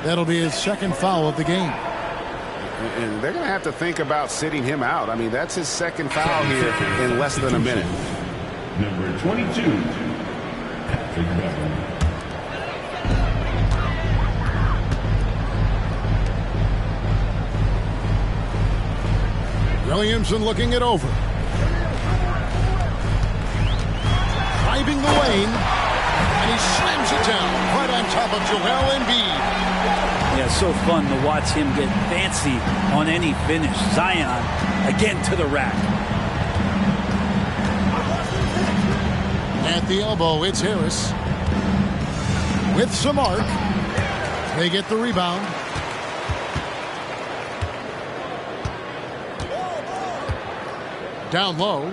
That'll be his second foul of the game. And they're going to have to think about sitting him out. I mean, that's his second foul here in less than a minute. Number 22, Patrick Beverly. Williamson looking it over. Driving the lane. And he slams it down right on top of Joel Embiid. Yeah, so fun to watch him get fancy on any finish. Zion again to the rack. At the elbow, it's Harris. With some arc. They get the rebound. Down low.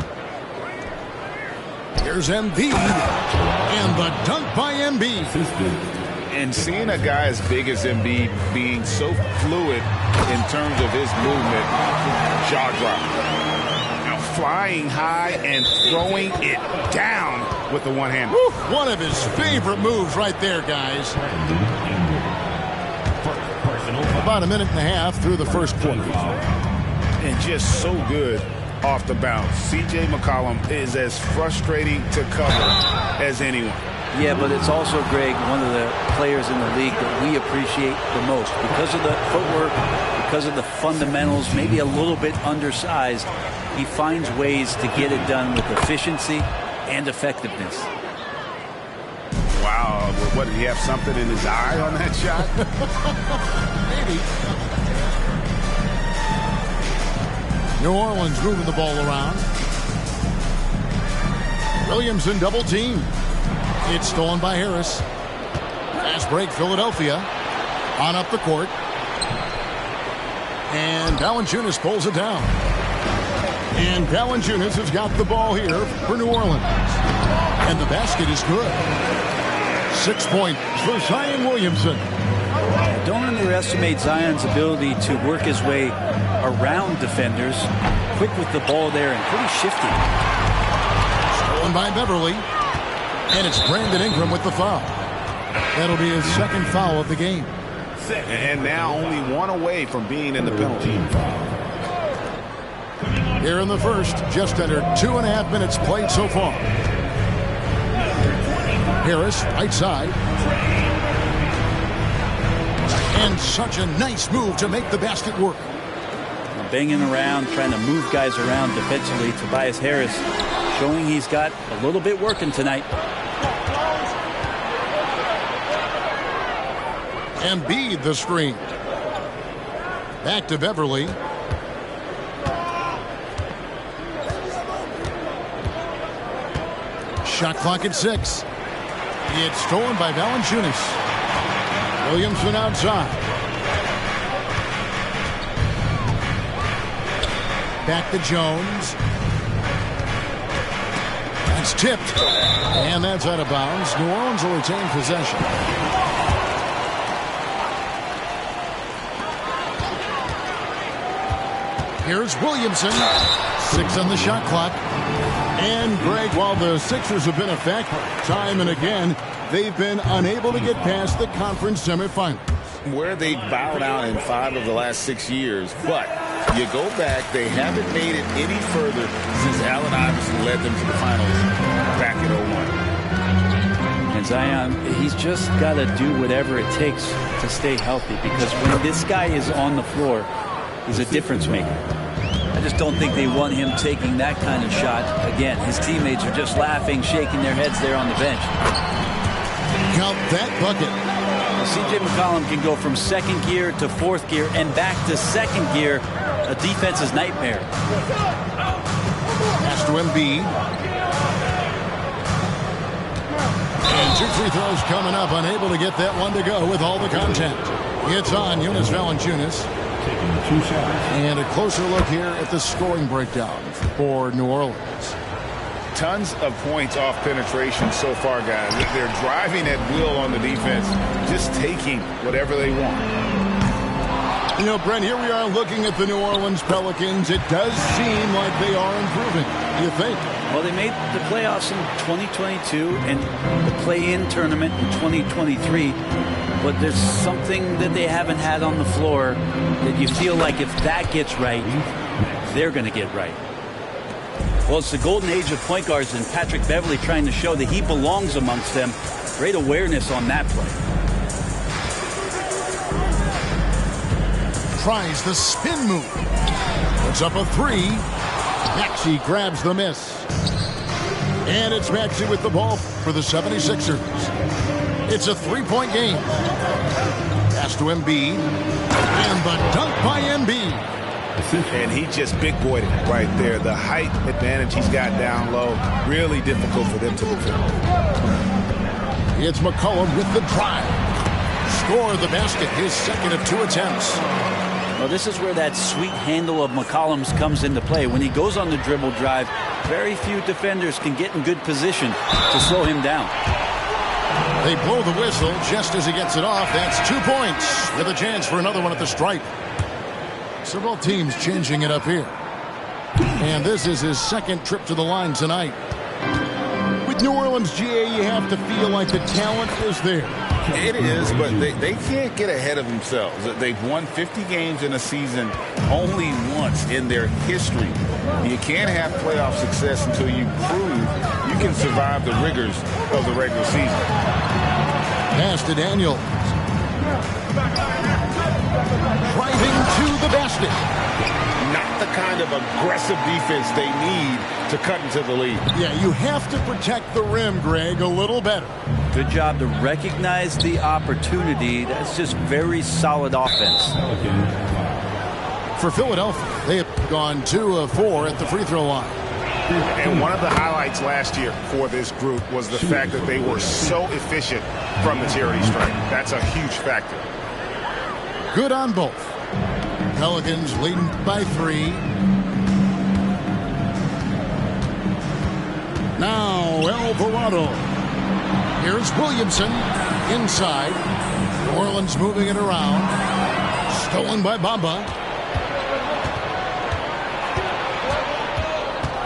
Here's Embiid. And the dunk by Embiid. And seeing a guy as big as Embiid being so fluid in terms of his movement, jaw drop. Now flying high and throwing it down with the one hand. One of his favorite moves right there, guys. About a minute and a half through the first quarter. And just so good off the bounce. C.J. McCollum is as frustrating to cover as anyone. Yeah, but it's also, Greg, one of the players in the league that we appreciate the most. Because of the footwork, because of the fundamentals, maybe a little bit undersized, he finds ways to get it done with efficiency and effectiveness. Wow, what, did he have something in his eye on that shot? Maybe. New Orleans moving the ball around. Williamson double team. It's stolen by Harris. Pass break, Philadelphia. On up the court. And Valanciunas pulls it down. And Valanciunas has got the ball here for New Orleans. And the basket is good. 6 points for Zion Williamson. Don't underestimate Zion's ability to work his way around defenders. Quick with the ball there and pretty shifty. Stolen by Beverly. And it's Brandon Ingram with the foul. That'll be his second foul of the game. And now only one away from being in the penalty. Here in the first, just under 2.5 minutes played so far. Harris, right side. And such a nice move to make the basket work. Banging around, trying to move guys around defensively. Tobias Harris showing he's got a little bit working tonight. Embiid the screen. Back to Beverly. Shot clock at 6. It's stolen by Valanciunas. Williamson outside. Back to Jones. That's tipped. And that's out of bounds. New Orleans will retain possession. Here's Williamson. 6 on the shot clock. And Greg, while the Sixers have been a factor time and again, they've been unable to get past the conference semifinals. Where they bowed out in 5 of the last 6 years. But you go back, they haven't made it any further since Allen Iverson led them to the finals back in 01. And Zion, he's just got to do whatever it takes to stay healthy, because when this guy is on the floor, he's a difference maker. I just don't think they want him taking that kind of shot again. His teammates are just laughing, shaking their heads there on the bench. Count that bucket. Well, C.J. McCollum can go from second gear to fourth gear and back to second gear. A defense's nightmare. Pass to Embiid. And 2 free throws coming up. Unable to get that one to go with all the contact. It's on Jonas Valanciunas. Taking 2 shots. And a closer look here at the scoring breakdown for New Orleans. Tons of points off penetration so far, guys. They're driving at will on the defense, just taking whatever they want. You know, Brent, here we are looking at the New Orleans Pelicans. It does seem like they are improving. You think? Well, they made the playoffs in 2022 and the play-in tournament in 2023. But there's something that they haven't had on the floor that you feel like if that gets right, they're going to get right. Well, it's the golden age of point guards, and Patrick Beverly trying to show that he belongs amongst them. Great awareness on that play. Tries the spin move. Puts up a 3. Maxey grabs the miss. And it's Maxey with the ball for the 76ers. It's a 3-point game. Pass to Embiid. And the dunk by Embiid. And he just big boyed it right there. The height advantage he's got down low. Really difficult for them to defend. It's McCollum with the drive. Score the basket, his second of 2 attempts. Well, this is where that sweet handle of McCollum's comes into play. When he goes on the dribble drive, very few defenders can get in good position to slow him down. They blow the whistle just as he gets it off. That's 2 points with a chance for another one at the stripe. Several teams changing it up here. And this is his second trip to the line tonight. With New Orleans, GA, you have to feel like the talent is there. It is, but they can't get ahead of themselves. They've won 50 games in a season only once in their history. You can't have playoff success until you prove you can survive the rigors of the regular season. Pass to Daniels. Driving to the basket. Not the kind of aggressive defense they need to cut into the lead. Yeah, you have to protect the rim, Greg, a little better. Good job to recognize the opportunity. That's just very solid offense. For Philadelphia, they have gone 2 of 4 at the free throw line. And one of the highlights last year for this group was the fact that they were so efficient from the charity stripe. That's a huge factor. Good on both. Pelicans leading by 3. Now Alvarado. Here's Williamson inside. New Orleans moving it around. Stolen by Bamba.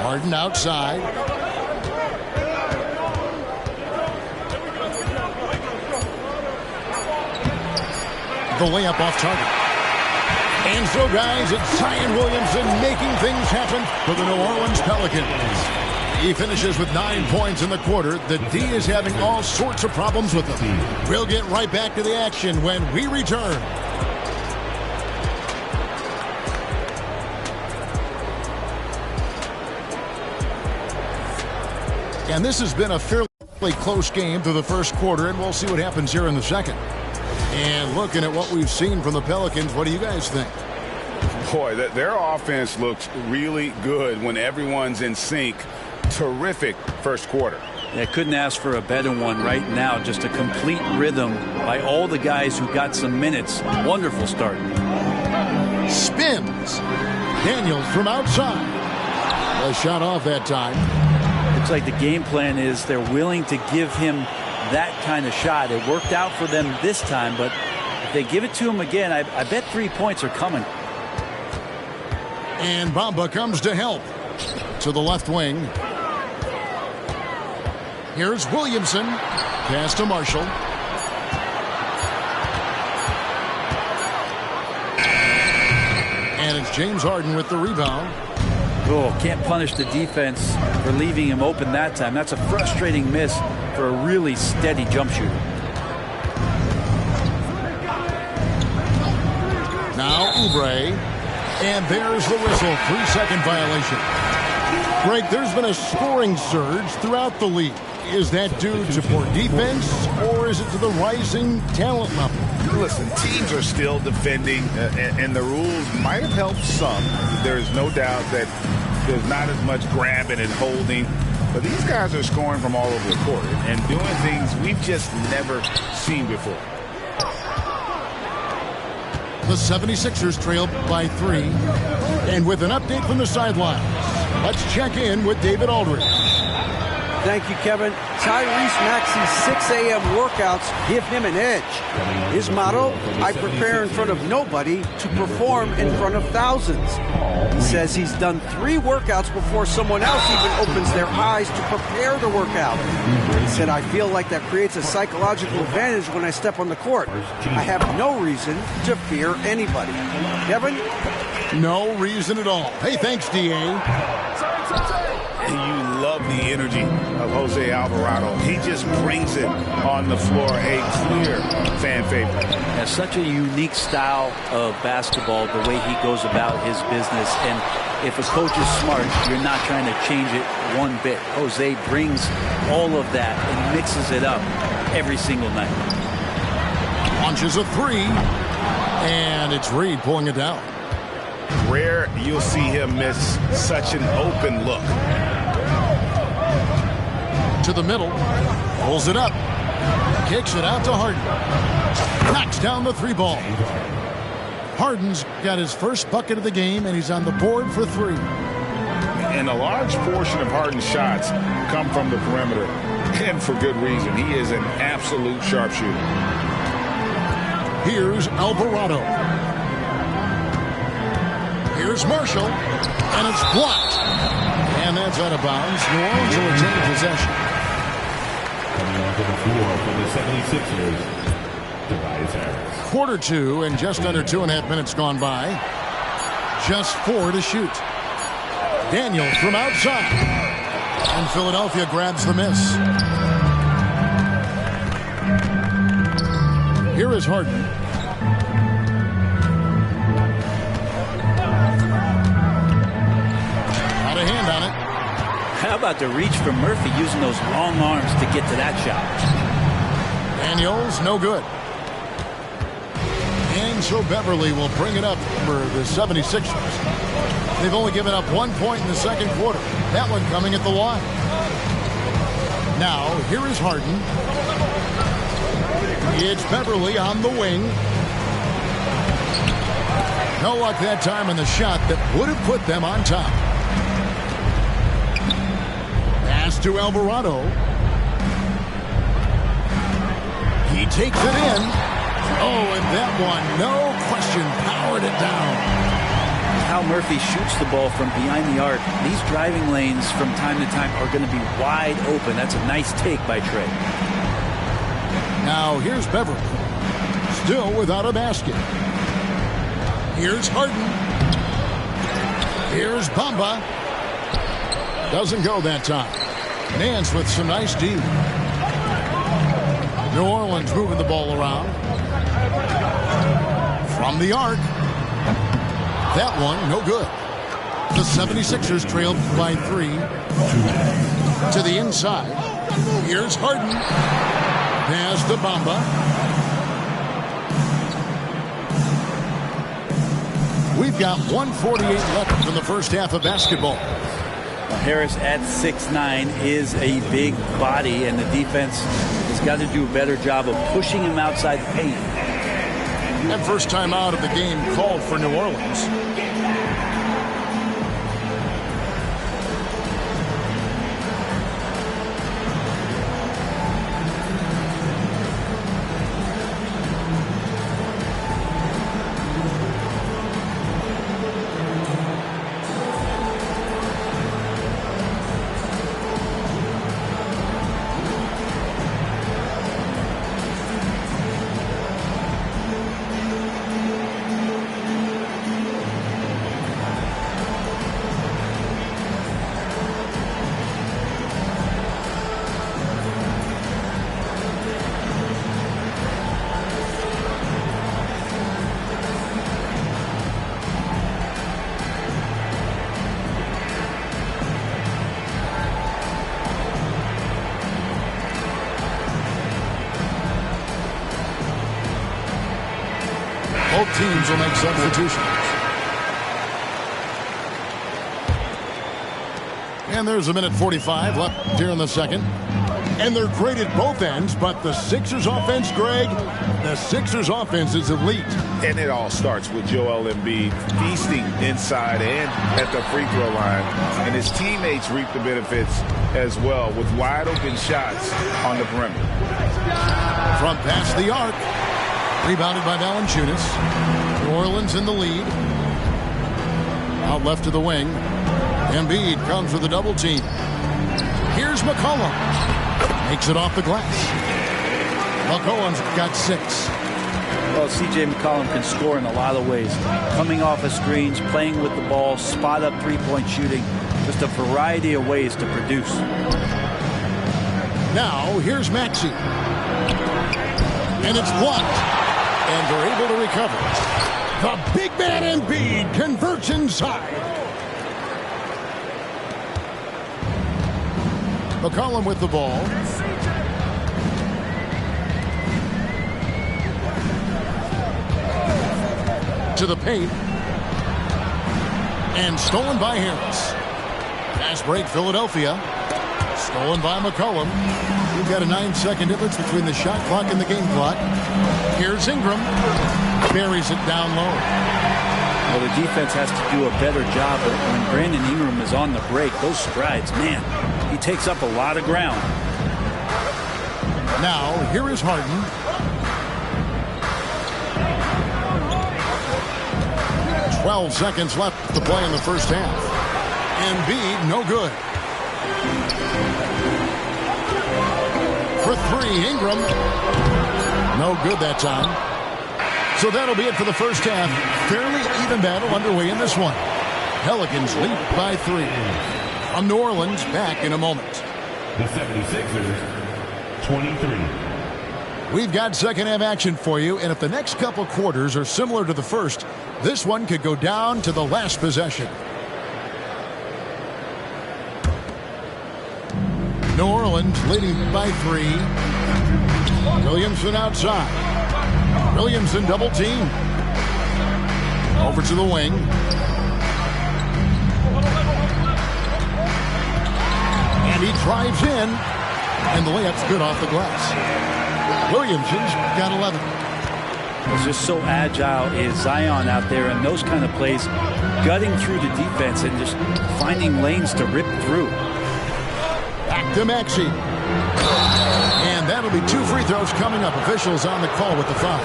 Harden outside. The layup off target. And so, guys, it's Zion Williamson making things happen for the New Orleans Pelicans. He finishes with 9 points in the quarter. The D is having all sorts of problems with him. We'll get right back to the action when we return. And this has been a fairly close game through the first quarter, and we'll see what happens here in the second. And looking at what we've seen from the Pelicans, what do you guys think? Boy, their offense looks really good when everyone's in sync. Terrific first quarter. Yeah, couldn't ask for a better one right now. Just a complete rhythm by all the guys who got some minutes. Wonderful start. Spins. Daniels from outside. A shot off that time. Looks like the game plan is they're willing to give him that kind of shot. It worked out for them this time, but if they give it to him again, I bet 3 points are coming. And Bamba comes to help. To the left wing. Here's Williamson. Pass to Marshall. And it's James Harden with the rebound. Oh, can't punish the defense for leaving him open that time. That's a frustrating miss for a really steady jump shooter. Now Oubre. And there's the whistle. 3-second violation. Greg, there's been a scoring surge throughout the league. Is that due to poor defense, or is it to the rising talent level? Listen, teams are still defending, and the rules might have helped some. There's no doubt that there's not as much grabbing and holding. But these guys are scoring from all over the court and doing things we've just never seen before. The 76ers trail by 3. And with an update from the sidelines, let's check in with David Aldridge. Thank you, Kevin. Tyrese Maxey's 6 a.m. workouts give him an edge. His motto, I prepare in front of nobody to perform in front of thousands. He says he's done 3 workouts before someone else even opens their eyes to prepare the workout. He said, I feel like that creates a psychological advantage when I step on the court. I have no reason to fear anybody. Kevin? No reason at all. Hey, thanks, D.A. You love the energy of Jose Alvarado. He just brings it on the floor. A clear fan favorite. Has such a unique style of basketball, the way he goes about his business. And if a coach is smart, you're not trying to change it one bit. Jose brings all of that and mixes it up every single night. Launches a 3. And it's Reed pulling it down. Rare you'll see him miss such an open look. To the middle, pulls it up, kicks it out to Harden, knocks down the 3 ball. Harden's got his first bucket of the game, and he's on the board for 3. And a large portion of Harden's shots come from the perimeter, and for good reason. He is an absolute sharpshooter. Here's Alvarado. Here's Marshall, and it's blocked. And that's out of bounds. New Orleans will retain possession. Coming onto the floor for the 76ers, Tobias Harris. Quarter 2 and just under 2.5 minutes gone by. Just 4 to shoot. Daniels from outside. And Philadelphia grabs the miss. Here is Harden. Got a hand on it. How about the reach from Murphy using those long arms to get to that shot? Daniels, no good. And so Beverly will bring it up for the 76ers. They've only given up 1 point in the second quarter. That one coming at the line. Now, here is Harden. It's Beverly on the wing. No luck that time on the shot that would have put them on top. Pass to Alvarado. He takes it in. Oh, and that one, no question, powered it down. How Murphy shoots the ball from behind the arc. These driving lanes from time to time are going to be wide open. That's a nice take by Trey. Now here's Beverly. Still without a basket. Here's Harden. Here's Bamba. Doesn't go that time. Nance with some nice D. New Orleans moving the ball around. From the arc. That one, no good. The 76ers trailed by 3. To the inside. Here's Harden. Pass to Bamba. We've got 1:48 left in the first half of basketball. Well, Harris at 6'9" is a big body, and the defense has got to do a better job of pushing him outside the paint. And first time out of the game called for New Orleans. Both teams will make substitutions. And there's 1:45 left here in the second. And they're great at both ends, but the Sixers offense, Greg, the Sixers offense is elite. And it all starts with Joel Embiid feasting inside and at the free throw line. And his teammates reap the benefits as well with wide open shots on the perimeter. From past the arc. Rebounded by Valanciunas. New Orleans in the lead. Out left to the wing. Embiid comes with a double team. Here's McCollum. Makes it off the glass. McCollum's got 6. Well, C.J. McCollum can score in a lot of ways. Coming off of screens, playing with the ball, spot up three-point shooting. Just a variety of ways to produce. Now, here's Maxey. And it's blocked. And they're able to recover. The big man Embiid converts inside. McCollum with the ball. To the paint. And stolen by Harris. Fast break, Philadelphia. Stolen by McCollum. We've got a 9-second difference between the shot clock and the game clock. Here's Ingram. Buries it down low. Well, the defense has to do a better job. But when Brandon Ingram is on the break, those strides, man, he takes up a lot of ground. Now, here is Harden. "12 seconds left to play in the first half. Embiid, no good. For 3, Ingram. No good that time. So that'll be it for the first half. Fairly even battle underway in this one. Pelicans lead by 3. from New Orleans. Back in a moment. The 76ers, 23. We've got second half action for you, and if the next couple quarters are similar to the first, this one could go down to the last possession. New Orleans leading by 3. Williamson outside. Williamson double team. Over to the wing. And he drives in, and the layup's good off the glass. Williamson's got 11. It's just so agile is Zion out there in those kind of plays, gutting through the defense and just finding lanes to rip through. Back to Maxey. And that'll be 2 free throws coming up. Officials on the call with the foul.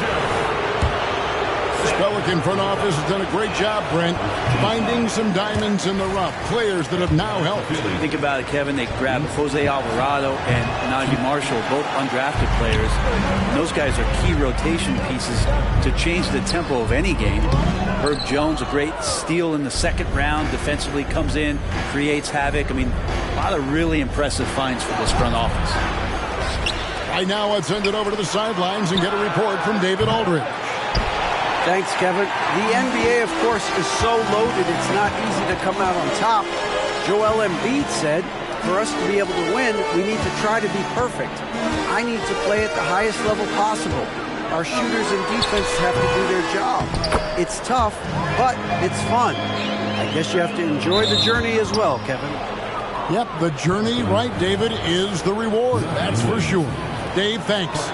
Pelican front office has done a great job, Brent, finding some diamonds in the rough. Players that have now helped. Think about it, Kevin. They grabbed Jose Alvarado and Najee Marshall, both undrafted players. And those guys are key rotation pieces to change the tempo of any game. Herb Jones, a great steal in the second round. Defensively comes in, creates havoc. I mean, a lot of really impressive finds for this front office. Right now, let's send it over to the sidelines and get a report from David Aldridge. Thanks, Kevin. The NBA, of course, is so loaded it's not easy to come out on top. Joel Embiid said, for us to be able to win, we need to try to be perfect. I need to play at the highest level possible. Our shooters and defense have to do their job. It's tough, but it's fun. I guess you have to enjoy the journey as well, Kevin. Yep, the journey, right, David, is the reward. That's for sure. Dave, thanks.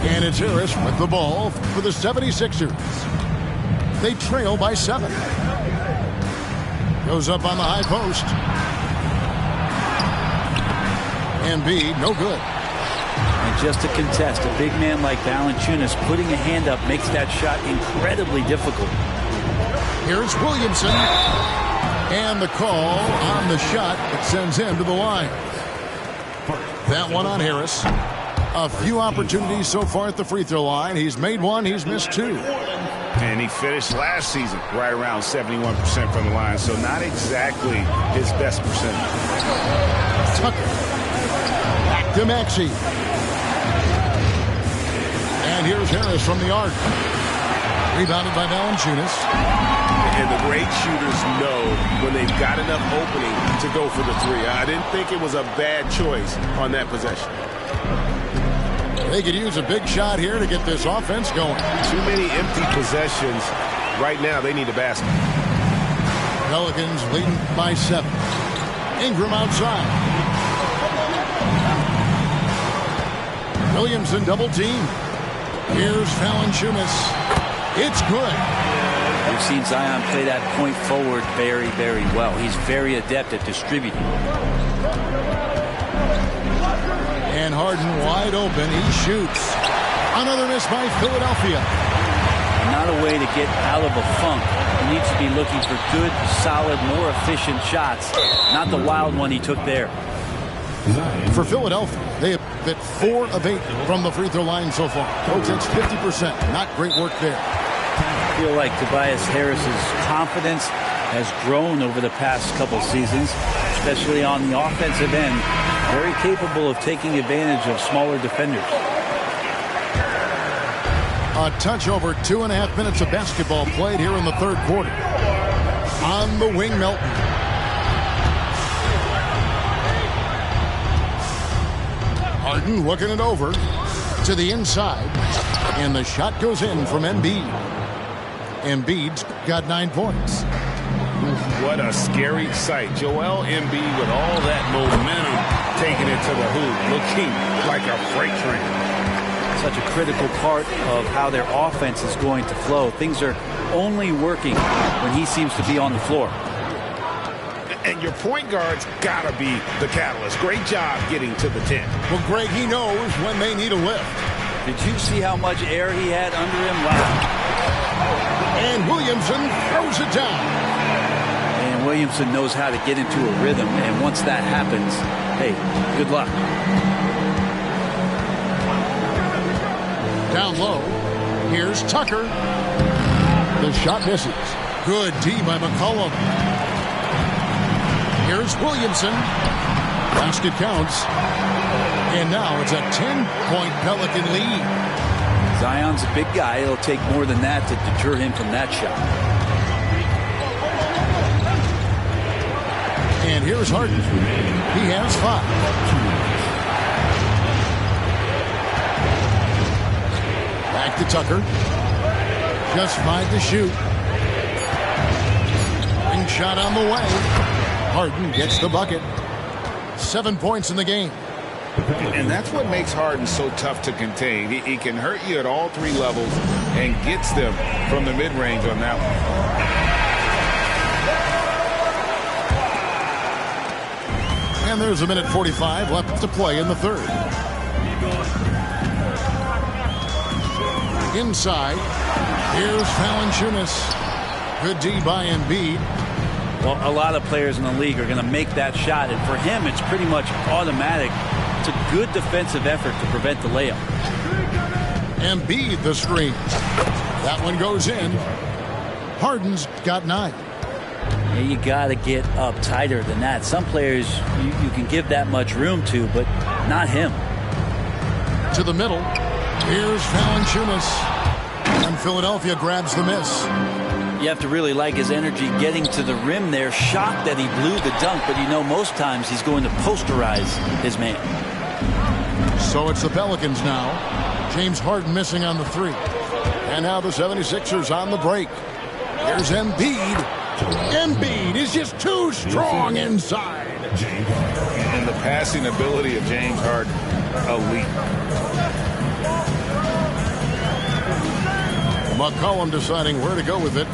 And it's Harris with the ball for the 76ers. They trail by 7. Goes up on the high post. Embiid, no good. And just to contest, a big man like Valanciunas putting a hand up makes that shot incredibly difficult. Here's Williamson. And the call on the shot that sends him to the line. That one on Harris. A few opportunities so far at the free throw line. He's made 1, he's missed 2. And he finished last season right around 71% from the line, so not exactly his best percentage. Tucker. Back to Maxey. And here's Harris from the arc. Rebounded by Valanciunas. And the great shooters know when they've got enough opening to go for the 3. I didn't think it was a bad choice on that possession. They could use a big shot here to get this offense going. Too many empty possessions. Right now, they need a basket. Pelicans leading by 7. Ingram outside. Williamson double team. Here's Valanciunas. It's good. We've seen Zion play that point forward very, very well. He's very adept at distributing. And Harden wide open. He shoots. Another miss by Philadelphia. Not a way to get out of a funk. He needs to be looking for good, solid, more efficient shots. Not the wild one he took there. For Philadelphia, they have hit 4 of 8 from the free throw line so far. Folks, that's 50%. Not great work there. I feel like Tobias Harris's confidence has grown over the past couple seasons, especially on the offensive end. Very capable of taking advantage of smaller defenders. A touch over 2.5 minutes of basketball played here in the third quarter. On the wing, Melton. Harden looking it over to the inside. And the shot goes in from Embiid. Embiid's got 9 points. What a scary sight. Joel Embiid with all that momentum taking it to the hoop, looking like a freight train. Such a critical part of how their offense is going to flow. Things are only working when he seems to be on the floor. And your point guard's got to be the catalyst. Great job getting to the 10. Well, Greg, he knows when they need a lift. Did you see how much air he had under him? Wow. And Williamson throws it down. And Williamson knows how to get into a rhythm. And once that happens, hey, good luck. Down low, here's Tucker. The shot misses. Good D by McCollum. Here's Williamson. Basket counts. And now it's a 10-point Pelican lead. Zion's a big guy. It'll take more than that to deter him from that shot. And here's Harden. He has 5. Back to Tucker. Just 5 to shoot. Ring shot on the way. Harden gets the bucket. 7 points in the game. And that's what makes Harden so tough to contain. He can hurt you at all 3 levels and gets them from the mid-range on that one. And there's a minute 45 left to play in the third. Inside, here's Valanciunas. Good D by Embiid. Well, a lot of players in the league are going to make that shot, and for him, it's pretty much automatic. It's a good defensive effort to prevent the layup. Embiid the screen. That one goes in. Harden's got 9. Yeah, you got to get up tighter than that. Some players you can give that much room to, but not him. To the middle. Here's Valanciunas. And Philadelphia grabs the miss. You have to really like his energy getting to the rim there. Shocked that he blew the dunk, but you know most times he's going to posterize his man. So it's the Pelicans now. James Harden missing on the 3. And now the 76ers on the break. Here's Embiid. Embiid is just too strong inside. And the passing ability of James Harden, elite. McCollum deciding where to go with it.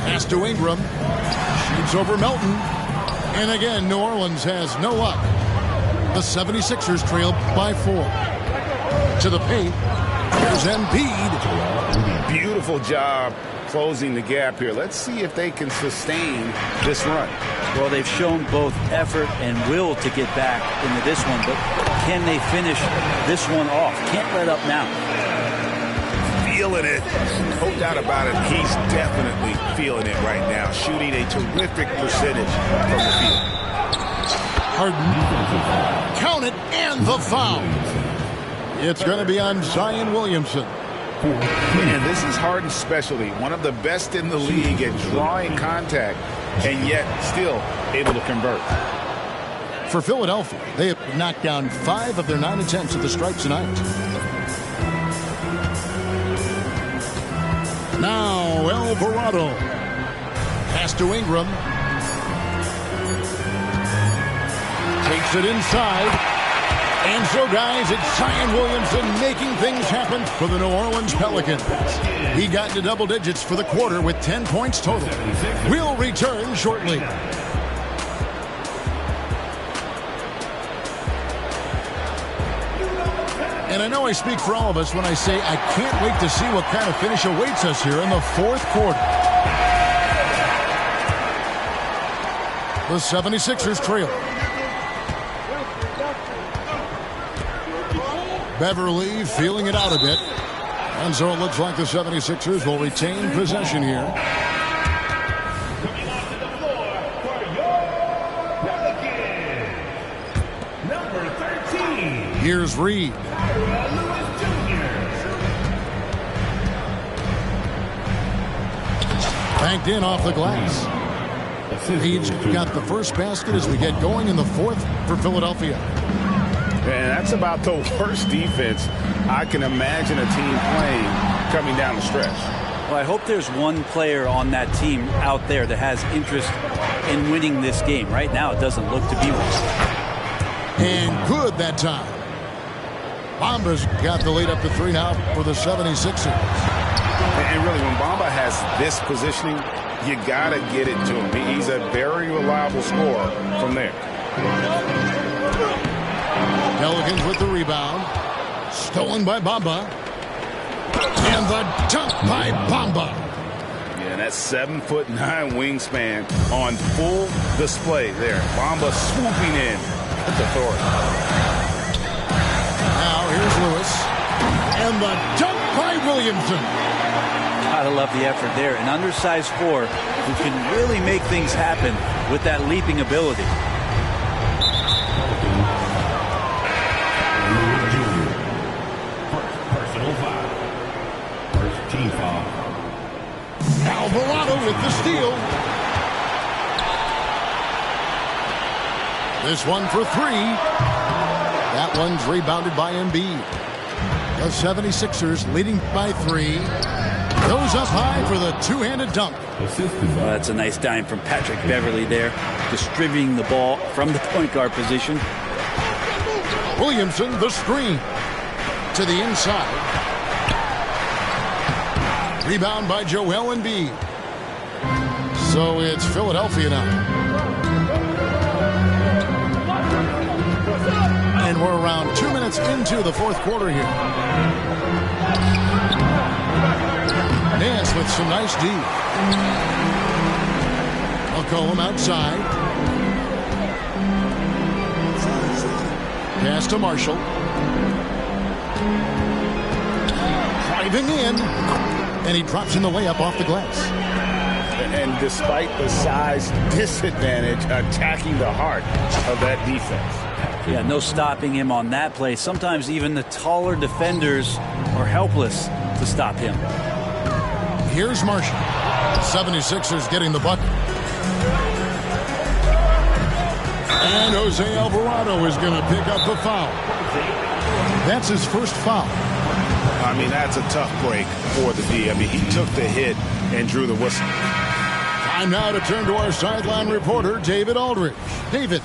Pass to Ingram. Shoots over Melton. And again, New Orleans has no luck. The 76ers trail by 4. To the paint. Here's Embiid. Beautiful job closing the gap here. Let's see if they can sustain this run. Well, they've shown both effort and will to get back into this one, but can they finish this one off? Can't let up now. Feeling it. No doubt about it. He's definitely feeling it right now. Shooting a terrific percentage from the field. Harden. Count it, and the foul. It's going to be on Zion Williamson. And this is Harden's specialty. One of the best in the league at drawing contact, and yet still able to convert. For Philadelphia, they have knocked down 5 of their 9 attempts at the stripe tonight. Now Alvarado. Pass to Ingram. Takes it inside. And so, guys, it's Zion Williamson making things happen for the New Orleans Pelicans. He got into double digits for the quarter with 10 points total. We'll return shortly. And I know I speak for all of us when I say I can't wait to see what kind of finish awaits us here in the fourth quarter. The 76ers trail. Beverly feeling it out a bit. And so it looks like the 76ers will retain possession here. Coming onto the floor for your Pelicans, number 13. Here's Reed. Banked in off the glass. Reed's got the first basket as we get going in the fourth for Philadelphia. And that's about the worst defense I can imagine a team playing coming down the stretch. Well, I hope there's one player on that team out there that has interest in winning this game. Right now, it doesn't look to be one. And good that time. Bamba's got the lead up to 3 now for the 76ers. And really, when Bamba has this positioning, you got to get it to him. He's a very reliable scorer from there. Pelicans with the rebound. Stolen by Bamba. And the dunk by Bamba. Yeah, that's 7'9" wingspan on full display there. Bamba swooping in with authority. Now here's Lewis. And the dunk by Williamson. Gotta love the effort there. An undersized 4 who can really make things happen with that leaping ability. Personal foul. First team foul. Alvarado with the steal. This one for 3. That one's rebounded by Embiid. The 76ers leading by 3. Goes up high for the two-handed dunk. Well, that's a nice dime from Patrick Beverly there, distributing the ball from the point guard position. Williamson, the screen to the inside. Rebound by Joel Embiid. So it's Philadelphia now. And we're around 2 minutes into the fourth quarter here. Nance with some nice D. McCollum outside. Pass to Marshall. Driving in. And he drops in the layup off the glass. And despite the size disadvantage, attacking the heart of that defense. Yeah, no stopping him on that play. Sometimes even the taller defenders are helpless to stop him. Here's Marshall. 76ers getting the bucket. And Jose Alvarado is going to pick up the foul. That's his first foul. I mean, that's a tough break for the D. I mean, he took the hit and drew the whistle. Time now to turn to our sideline reporter, David Aldridge. David.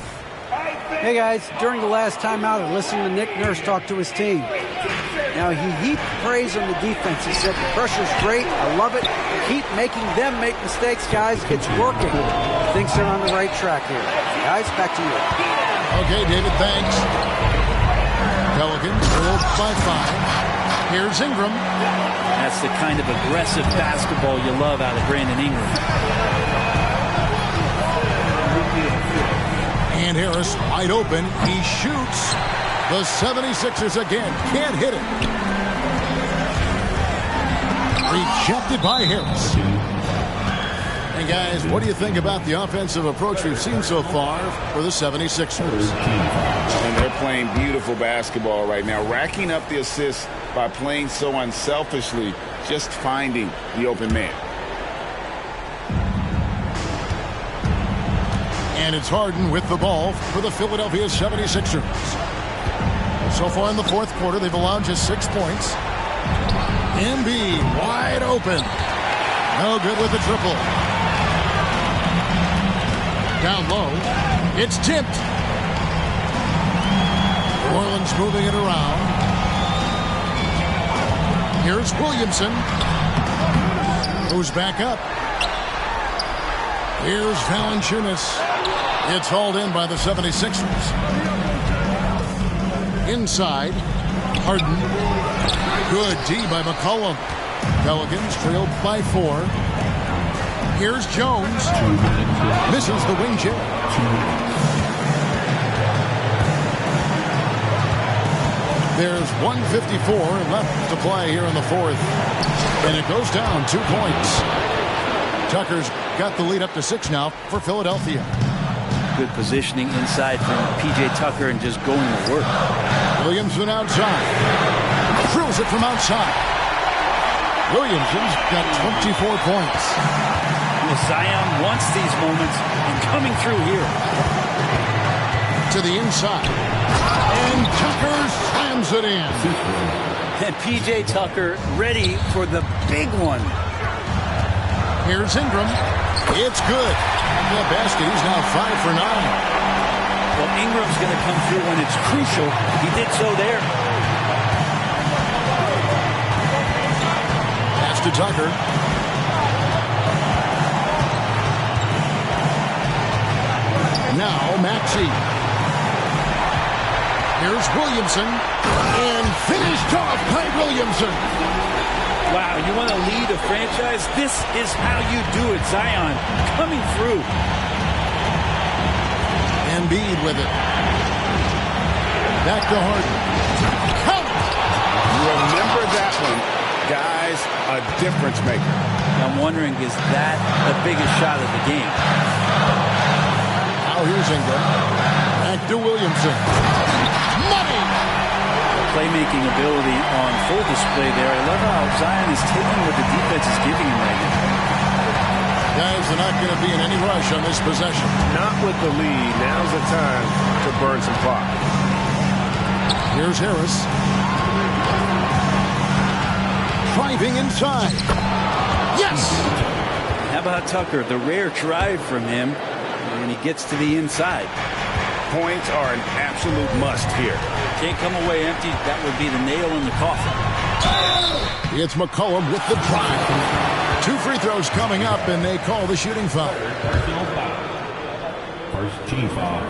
Hey, guys. During the last timeout, I listened to Nick Nurse talk to his team. Now, he heaped praise on the defense. He said, the pressure's great. I love it. Keep making them make mistakes, guys. It's working. Thinks they're on the right track here. Guys, back to you. Okay, David, thanks. Pelicans trailed by 5. Here's Ingram. That's the kind of aggressive basketball you love out of Brandon Ingram. And Harris wide open. He shoots. The 76ers again can't hit it. Rejected by Harris. And guys, what do you think about the offensive approach we've seen so far for the 76ers? And they're playing beautiful basketball right now, racking up the assists by playing so unselfishly, just finding the open man. And it's Harden with the ball for the Philadelphia 76ers. So far in the fourth quarter, they've allowed just 6 points. Embiid wide open. No good with the triple. Down low. It's tipped. New Orleans moving it around. Here's Williamson. Goes back up. Here's Valanciunas. It's hauled in by the 76ers. Inside, Harden. Good D by McCollum. Pelicans trailed by 4. Here's Jones. Misses the wing chip. There's 1:54 left to play here in the fourth. And it goes down 2 points. Tucker's got the lead up to 6 now for Philadelphia. Good positioning inside from P.J. Tucker and just going to work. Williamson outside. Drills it from outside. Williamson's got 24 points. Well, Zion wants these moments and coming through here. To the inside. And Tucker slams it in. And P.J. Tucker ready for the big one. Here's Ingram. It's good. The basket, he's now 5 for 9. Well, Ingram's going to come through when it's crucial. He did so there. Pass to Tucker. Now Maxey. Here's Williamson. And finished off by Williamson. Wow, you want to lead a franchise? This is how you do it. Zion coming through. Embiid with it. Back to Harden. Count. Remember that one. Guy's a difference maker. I'm wondering, is that the biggest shot of the game? Now here's Ingram. Back to Williamson. Money! Playmaking ability on full display there. I love how Zion is taking what the defense is giving him right now. Guys, they're not going to be in any rush on this possession. Not with the lead. Now's the time to burn some clock. Here's Harris. Driving inside. Yes! How about Tucker? The rare drive from him, and he gets to the inside. Points are an absolute must here. Can't come away empty. That would be the nail in the coffin. It's McCollum with the drive. 2 free throws coming up, and they call the shooting foul. First team foul.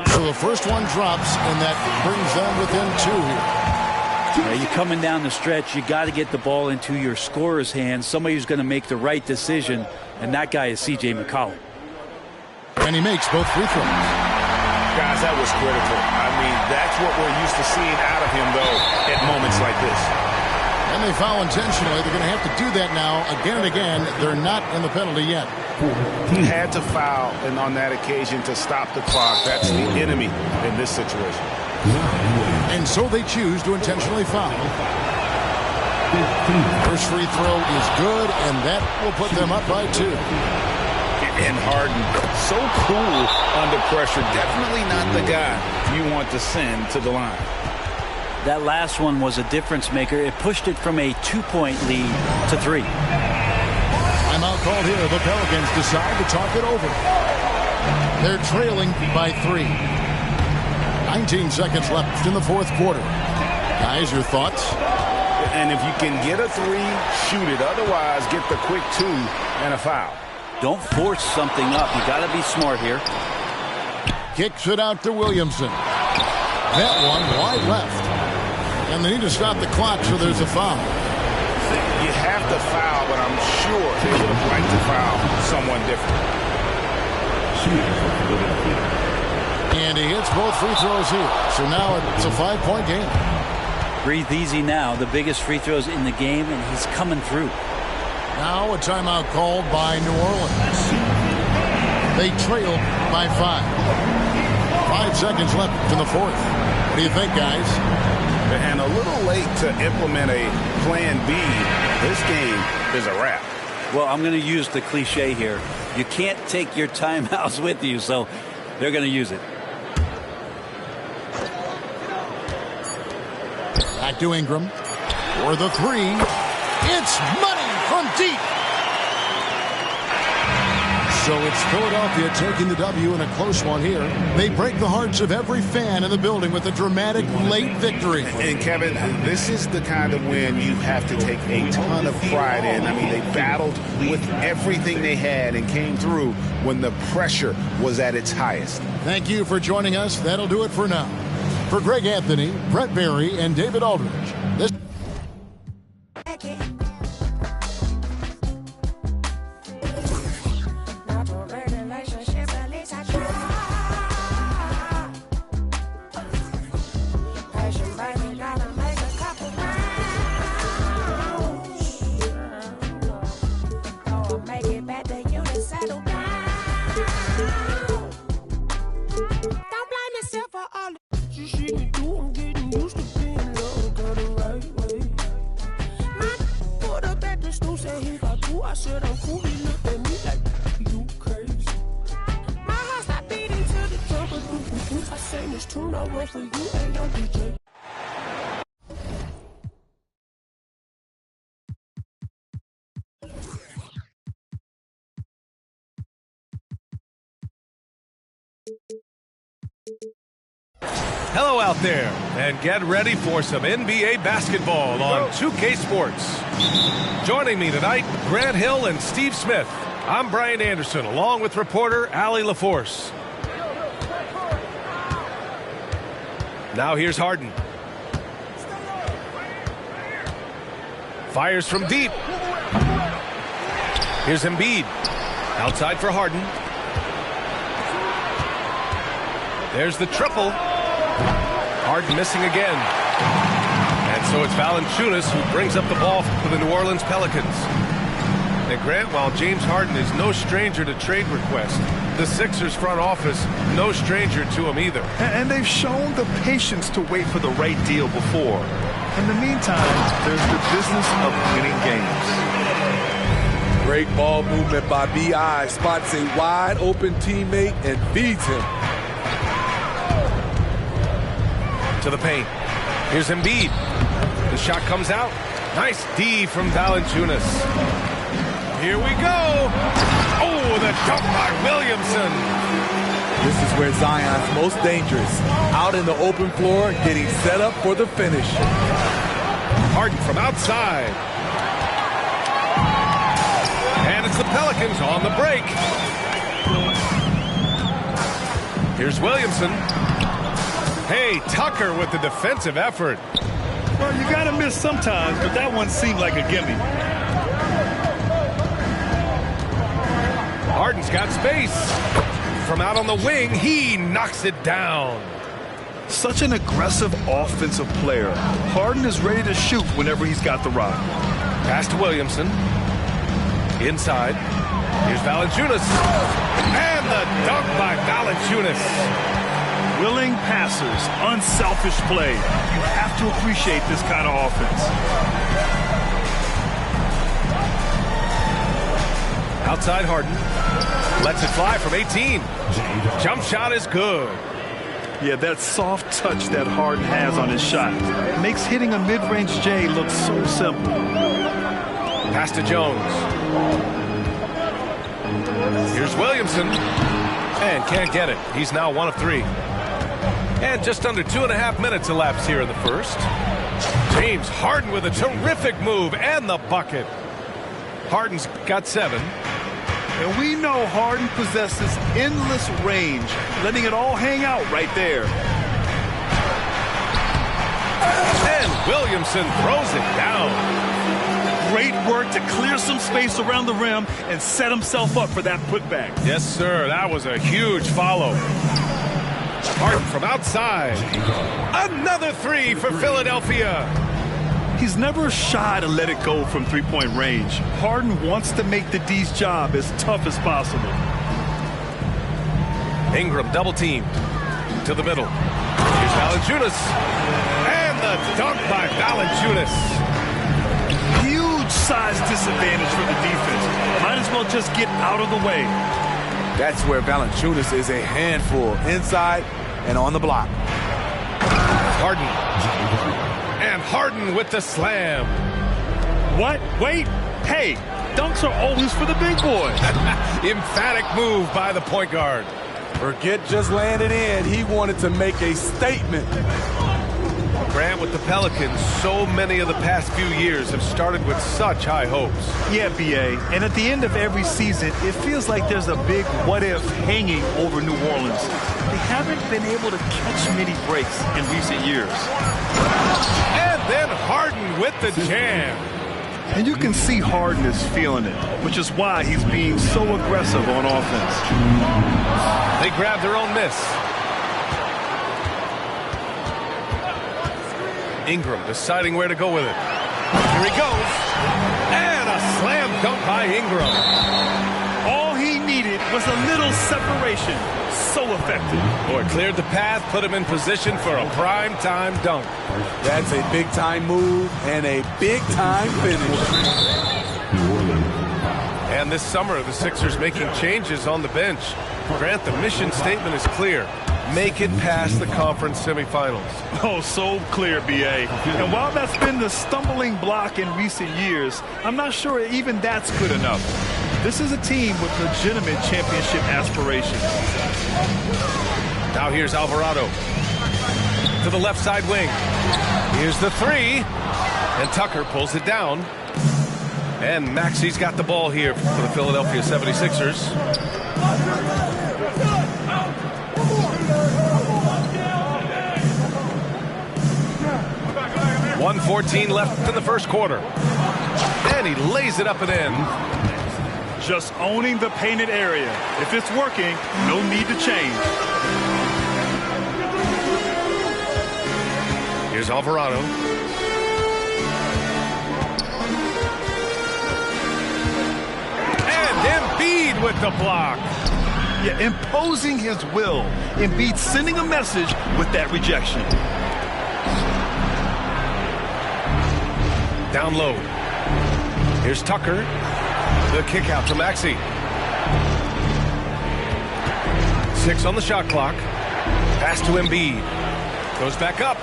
So the first one drops, and that brings them within 2 here. You're coming down the stretch. You got to get the ball into your scorer's hands. Somebody who's going to make the right decision, and that guy is C.J. McCollum. And he makes both free throws. Guys, that was critical. I mean, that's what we're used to seeing out of him, though, at moments like this. And they foul intentionally. They're going to have to do that now again and again. They're not in the penalty yet. He had to foul, and on that occasion, to stop the clock. That's the enemy in this situation. And so they choose to intentionally foul. First free throw is good, and that will put them up by 2. And Harden, so cool under pressure. Definitely not the guy you want to send to the line. That last one was a difference maker. It pushed it from a 2-point lead to 3. Timeout called here. The Pelicans decide to talk it over. They're trailing by 3. 19 seconds left in the fourth quarter. Guys, your thoughts? And if you can get a 3, shoot it. Otherwise, get the quick 2 and a foul. Don't force something up. You got to be smart here. Kicks it out to Williamson. That one wide left. And they need to stop the clock, so there's a foul. You have to foul, but I'm sure they would have liked to foul someone different. And he hits both free throws here. So now it's a 5-point game. Breathe easy now. The biggest free throws in the game, and he's coming through. Now a timeout called by New Orleans. They trail by 5. 5 seconds left in the fourth. What do you think, guys? And a little late to implement a plan B. This game is a wrap. Well, I'm going to use the cliche here. You can't take your timeouts with you, so they're going to use it. Back to Ingram. For the 3. It's money from deep. So it's Philadelphia taking the W in a close one here. They break the hearts of every fan in the building with a dramatic late victory. And Kevin, this is the kind of win you have to take a ton of pride in. I mean, they battled with everything they had and came through when the pressure was at its highest. Thank you for joining us. That'll do it for now. For Greg Anthony, Brett Barry, and David Aldridge, this Hello out there, and get ready for some NBA basketball on 2K Sports. Joining me tonight, Grant Hill and Steve Smith. I'm Brian Anderson, along with reporter Allie LaForce. Now here's Harden. Fires from deep. Here's Embiid. Outside for Harden. There's the triple. Harden missing again. And So it's Valanciunas who brings up the ball for the New Orleans Pelicans. And Grant, while James Harden is no stranger to trade requests, the Sixers front office, no stranger to him either. And they've shown the patience to wait for the right deal before. In the meantime, there's the business of winning games. Great ball movement by B.I. Spots a wide open teammate and feeds him. To the paint. Here's Embiid. The shot comes out. Nice D from Valanciunas. Here we go. Oh, the dunk by Williamson. This is where Zion's most dangerous. Out in the open floor, getting set up for the finish. Harden from outside. And it's the Pelicans on the break. Here's Williamson. Hey, Tucker with the defensive effort. Well, you got to miss sometimes, but that one seemed like a gimme. Harden's got space. From out on the wing, he knocks it down. Such an aggressive offensive player. Harden is ready to shoot whenever he's got the rock. Pass to Williamson. Inside. Here's Valanciunas. And the dunk by Valanciunas. Willing passers, unselfish play. You have to appreciate this kind of offense. Outside Harden. Lets it fly from 18. Jump shot is good. Yeah, that soft touch that Harden has on his shot makes hitting a mid-range J look so simple. Pass to Jones. Here's Williamson. And can't get it. He's now 1 of 3. And just under 2.5 minutes elapsed here in the first. James Harden with a terrific move and the bucket. Harden's got 7. And we know Harden possesses endless range, letting it all hang out right there. And Williamson throws it down. Great work to clear some space around the rim and set himself up for that putback. Yes, sir. That was a huge follow. Harden from outside. Another 3 for Philadelphia. He's never shy to let it go from three-point range. Harden wants to make the D's job as tough as possible. Ingram double teamed to the middle. Here's Valanciunas. And the dunk by Valanciunas. Huge size disadvantage for the defense. Might as well just get out of the way. That's where Valanciunas is a handful, inside and on the block. Harden. And Harden with the slam. What? Wait. Hey, dunks are always for the big boy. Emphatic move by the point guard. Forget just landed in. He wanted to make a statement. Grant, with the Pelicans, so many of the past few years have started with such high hopes. Yeah, B.A. And at the end of every season, it feels like there's a big what-if hanging over New Orleans. They haven't been able to catch many breaks in recent years. And then Harden with the jam. And you can see Harden is feeling it, which is why he's being so aggressive on offense. They grab their own miss. Ingram deciding where to go with it. Here he goes. And a slam dunk by Ingram. All he needed was a little separation. So effective. Boy, cleared the path, put him in position for a prime-time dunk. That's a big-time move and a big-time finish. And this summer, the Sixers making changes on the bench. Grant, the mission statement is clear. Make it past the conference semifinals. Oh, so clear, B.A. And while that's been the stumbling block in recent years, I'm not sure even that's good enough. This is a team with legitimate championship aspirations. Now here's Alvarado to the left side wing. Here's the 3. And Tucker pulls it down. And Maxi's got the ball here for the Philadelphia 76ers. 1:14 left in the first quarter. And he lays it up and in. Just owning the painted area. If it's working, no need to change. Here's Alvarado. with the block. Yeah, imposing his will. Embiid sending a message with that rejection. Down low. Here's Tucker. The kick out to Maxey. 6 on the shot clock. Pass to Embiid. Goes back up.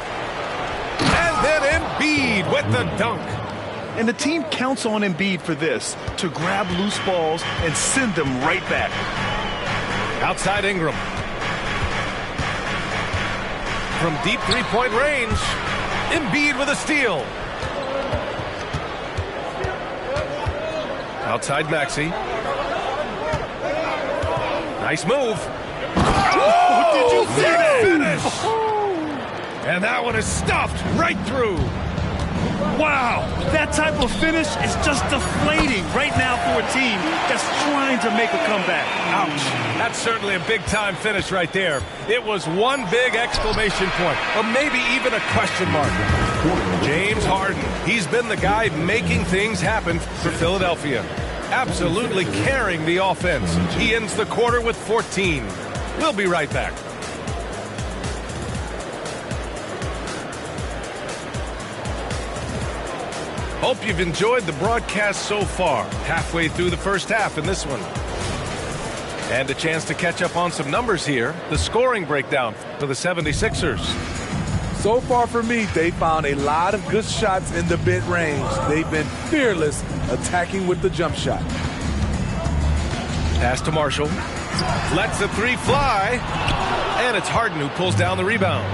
And then Embiid with the dunk. And the team counts on Embiid for this, to grab loose balls and send them right back. Outside Ingram. From deep three-point range, Embiid with a steal. Outside Maxey. Nice move. Oh, did you see that? Finish! And that one is stuffed right through. Wow, that type of finish is just deflating right now for a team that's trying to make a comeback. Ouch. That's certainly a big-time finish right there. It was one big exclamation point, or maybe even a question mark. James Harden, he's been the guy making things happen for Philadelphia. Absolutely carrying the offense. He ends the quarter with 14. We'll be right back. Hope you've enjoyed the broadcast so far. Halfway through the first half in this one. And a chance to catch up on some numbers here. The scoring breakdown for the 76ers. So far for me, they found a lot of good shots in the mid-range. They've been fearless attacking with the jump shot. Pass to Marshall. Lets the three fly. And it's Harden who pulls down the rebound.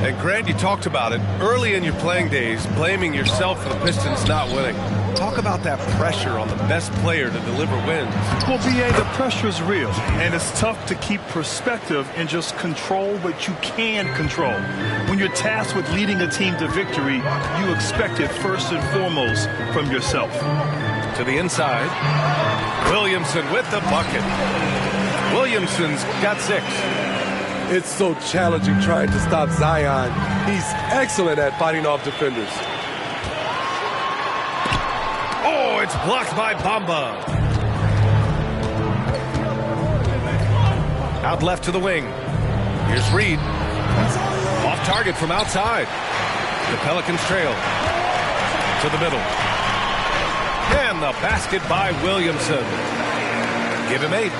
And Grant, you talked about it early in your playing days, blaming yourself for the Pistons not winning. Talk about that pressure on the best player to deliver wins. Well, B.A., the pressure is real, and it's tough to keep perspective and just control what you can control. When you're tasked with leading a team to victory, you expect it first and foremost from yourself. To the inside, Williamson with the bucket. Williamson's got 6. It's so challenging trying to stop Zion. He's excellent at fighting off defenders. Oh, it's blocked by Bamba. Out left to the wing. Here's Reed. Off target from outside. The Pelicans trail. To the middle. And the basket by Williamson. Give him 8.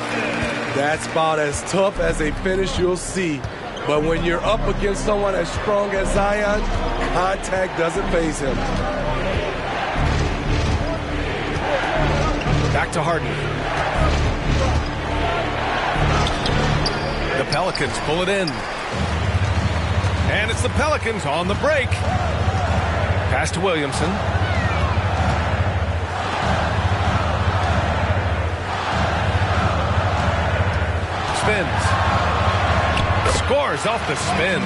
That's about as tough as a finish you'll see. But when you're up against someone as strong as Zion, contact doesn't faze him. Back to Harden. The Pelicans pull it in. And it's the Pelicans on the break. Pass to Williamson. Spins. Scores off the spin.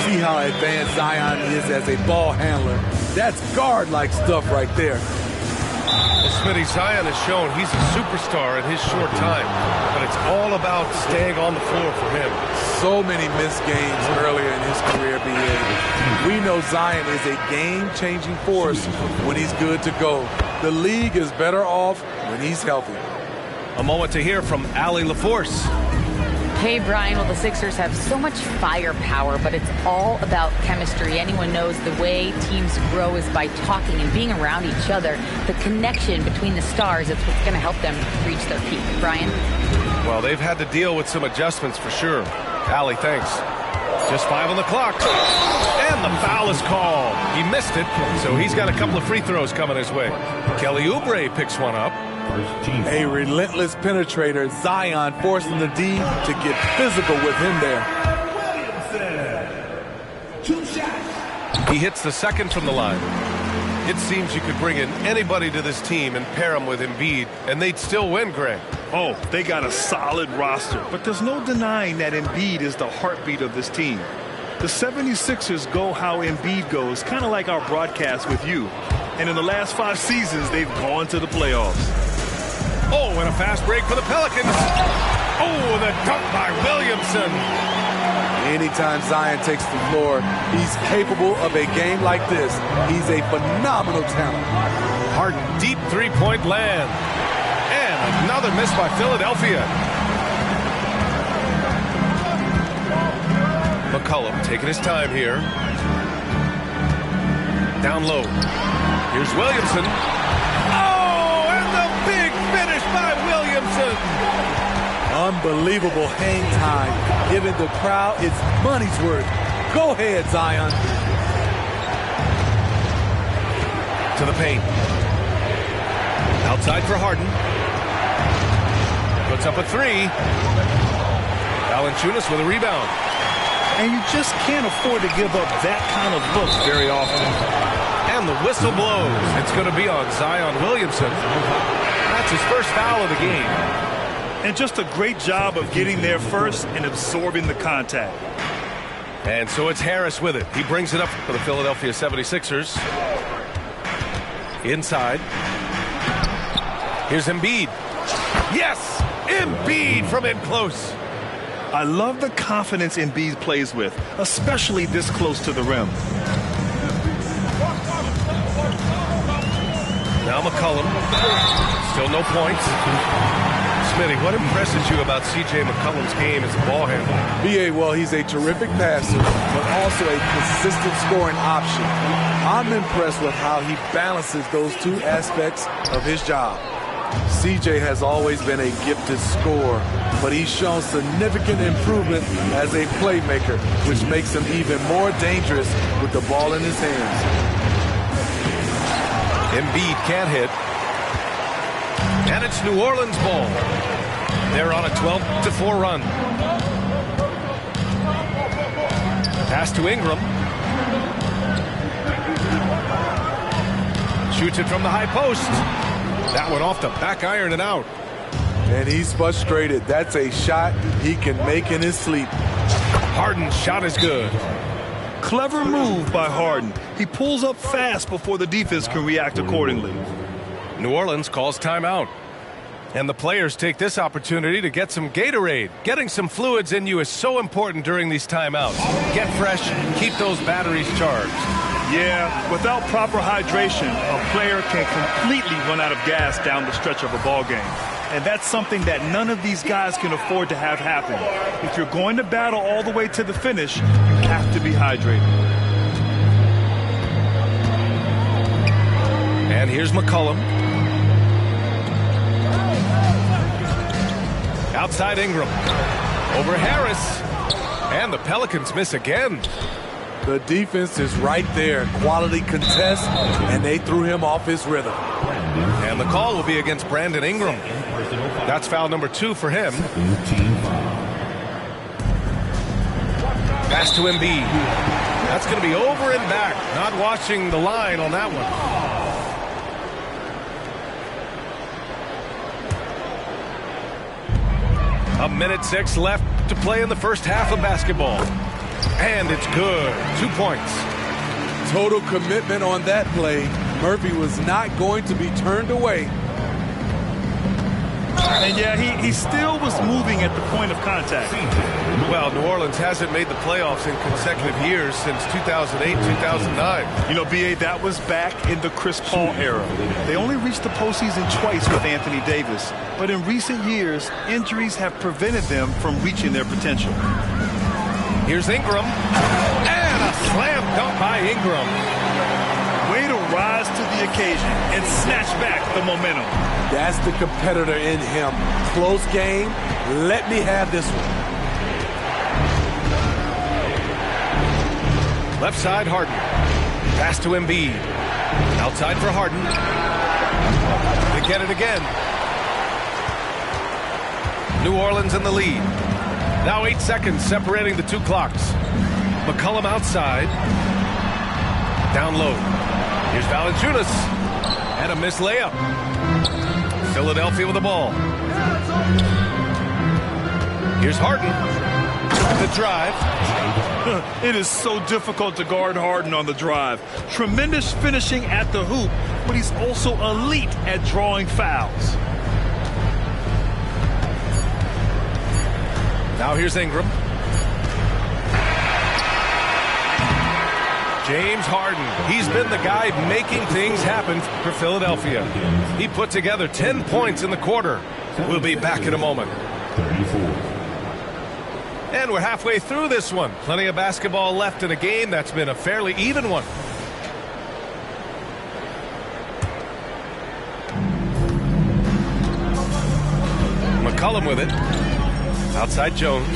See how advanced Zion is as a ball handler. That's guard-like stuff right there. Well, Smitty, Zion has shown he's a superstar in his short time, but it's all about staying on the floor for him. So many missed games earlier in his career, B.A. We know Zion is a game-changing force when he's good to go. The league is better off when he's healthy. A moment to hear from Allie LaForce. Hey, Brian. Well, the Sixers have so much firepower, but it's all about chemistry. Anyone knows the way teams grow is by talking and being around each other. The connection between the stars is what's going to help them reach their peak. Brian? Well, they've had to deal with some adjustments for sure. Allie, thanks. Just 5 on the clock. And the foul is called. He missed it, so he's got a couple of free throws coming his way. Kelly Oubre picks one up. A relentless penetrator, Zion forcing the D to get physical with him there. He hits the second from the line. It seems you could bring in anybody to this team and pair them with Embiid, and they'd still win, Greg. Oh, they got a solid roster, but there's no denying that Embiid is the heartbeat of this team. The 76ers go how Embiid goes, kind of like our broadcast with you. And in the last 5 seasons, they've gone to the playoffs. Oh, and a fast break for the Pelicans. Oh, the dunk by Williamson. Anytime Zion takes the floor, he's capable of a game like this. He's a phenomenal talent. Harden, deep three-point land. And another miss by Philadelphia. McCollum taking his time here. Down low. Here's Williamson. Oh, and the big finish by Williamson. Unbelievable hang time, giving the crowd its money's worth. Go ahead, Zion. To the paint. Outside for Harden. Puts up a three. Valanciunas with a rebound. And you just can't afford to give up that kind of look very often. And the whistle blows. It's going to be on Zion Williamson. That's his first foul of the game. And just a great job of getting there first and absorbing the contact. And so it's Harris with it. He brings it up for the Philadelphia 76ers. Inside. Here's Embiid. Yes! Embiid from in close. I love the confidence Embiid plays with, especially this close to the rim. Now McCollum. Still no points. Smitty, what impresses you about C.J. McCollum's game as a ball handler? B.A., well, he's a terrific passer, but also a consistent scoring option. I'm impressed with how he balances those two aspects of his job. C.J. has always been a gifted scorer, but he's shown significant improvement as a playmaker, which makes him even more dangerous with the ball in his hands. Embiid can't hit. And it's New Orleans ball. They're on a 12-4 run. Pass to Ingram. Shoots it from the high post. That one off the back iron and out. And he's frustrated. That's a shot he can make in his sleep. Harden's shot is good. Clever move by Harden. He pulls up fast before the defense can react accordingly. New Orleans calls timeout. And the players take this opportunity to get some Gatorade. Getting some fluids in you is so important during these timeouts. Get fresh, keep those batteries charged. Yeah, without proper hydration, a player can completely run out of gas down the stretch of a ball game. And that's something that none of these guys can afford to have happen. If you're going to battle all the way to the finish, you have to be hydrated. And here's McCollum. Outside Ingram. Over Harris. And the Pelicans miss again. The defense is right there. Quality contest, and they threw him off his rhythm. And the call will be against Brandon Ingram. That's foul number 2 for him. Pass to Embiid. That's going to be over and back. Not watching the line on that one. A minute 6 left to play in the first half of basketball. And it's good. 2 points. Total commitment on that play. Murphy was not going to be turned away. And yeah, he still was moving at the point of contact. Well, New Orleans hasn't made the playoffs in consecutive years since 2008, 2009. You know, B.A., that was back in the Chris Paul era. They only reached the postseason twice with Anthony Davis. But in recent years, injuries have prevented them from reaching their potential. Here's Ingram. And a slam dunk by Ingram. Way to rise to the occasion and snatch back the momentum. That's the competitor in him. Close game. Let me have this one. Left side, Harden. Pass to Embiid. Outside for Harden. They get it again. New Orleans in the lead. Now 8 seconds separating the 2 clocks. McCollum outside. Down low. Here's Valanciunas. And a missed layup. Philadelphia with the ball. Here's Harden. The drive. It is so difficult to guard Harden on the drive. Tremendous finishing at the hoop, but he's also elite at drawing fouls. Now here's Ingram. James Harden. He's been the guy making things happen for Philadelphia. He put together 10 points in the quarter. We'll be back in a moment. 34. And we're halfway through this one. Plenty of basketball left in a game that's been a fairly even one. McCollum with it. Outside Jones.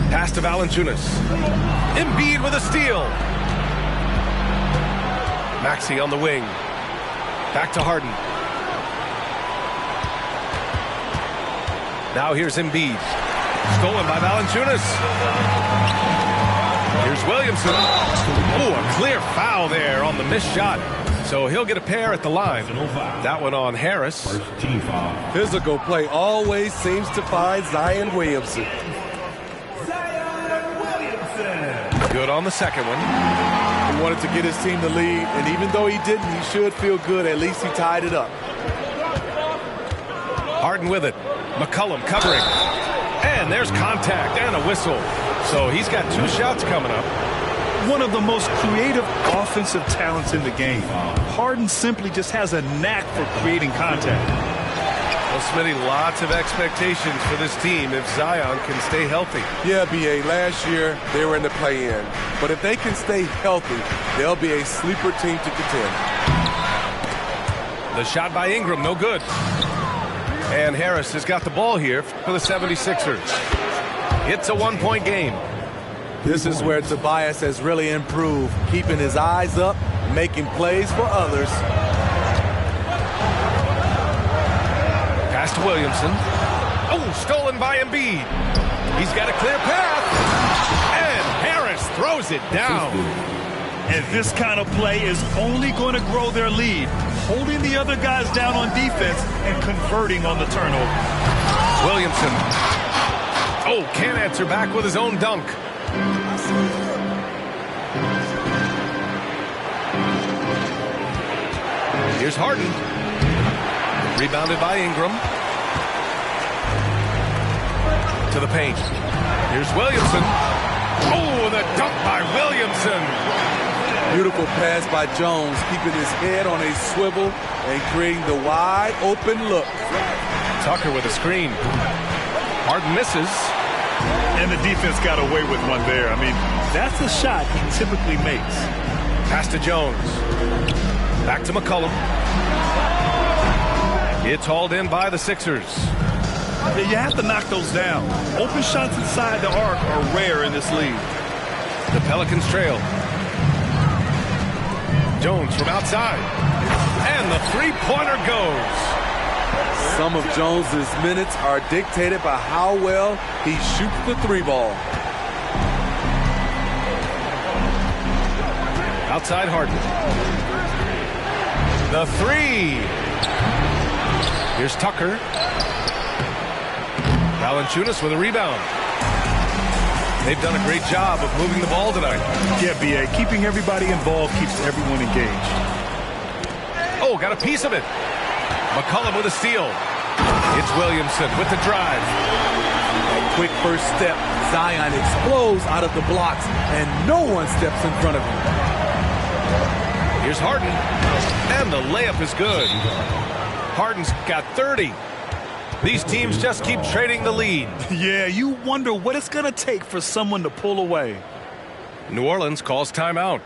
Pass to Valanciunas. Embiid with a steal. Maxey on the wing. Back to Harden. Now here's Embiid. Stolen by Valanciunas. Here's Williamson. Oh, a clear foul there on the missed shot. So he'll get a pair at the line. That one on Harris. Physical play always seems to find Zion Williamson. Good on the second one. He wanted to get his team the lead, and even though he didn't, he should feel good. At least he tied it up. Harden with it. McCollum covering. And there's contact and a whistle. So he's got 2 shots coming up. One of the most creative offensive talents in the game. Harden simply just has a knack for creating contact. Well, Smitty, lots of expectations for this team if Zion can stay healthy. Yeah, B.A., last year they were in the play-in. But if they can stay healthy, they'll be a sleeper team to contend. The shot by Ingram, no good. And Harris has got the ball here for the 76ers. It's a 1-point game. This is where Tobias has really improved, keeping his eyes up, making plays for others. Pass to Williamson. Oh, stolen by Embiid. He's got a clear path. And Harris throws it down. And this kind of play is only going to grow their lead, holding the other guys down on defense and converting on the turnover. Williamson. Oh, can't answer back with his own dunk. Here's Harden. Rebounded by Ingram. To the paint. Here's Williamson. Oh, the dunk by Williamson. Beautiful pass by Jones, keeping his head on a swivel and creating the wide open look. Tucker with a screen. Harden misses. And the defense got away with one there. I mean, that's a shot he typically makes. Pass to Jones. Back to McCollum. It's hauled in by the Sixers. Yeah, you have to knock those down. Open shots inside the arc are rare in this league. The Pelicans trail. Jones from outside. And the three-pointer goes. Some of Jones's minutes are dictated by how well he shoots the 3-ball. Outside Harden. The 3. Here's Tucker. Valanciunas with a rebound. They've done a great job of moving the ball tonight. Yeah, B.A. Keeping everybody involved keeps everyone engaged. Oh, got a piece of it. McCollum with a steal. It's Williamson with the drive. That quick first step. Zion explodes out of the blocks, and no one steps in front of him. Here's Harden. And the layup is good. Harden's got 30. These teams just keep trading the lead. Yeah, you wonder what it's going to take for someone to pull away. New Orleans calls timeout.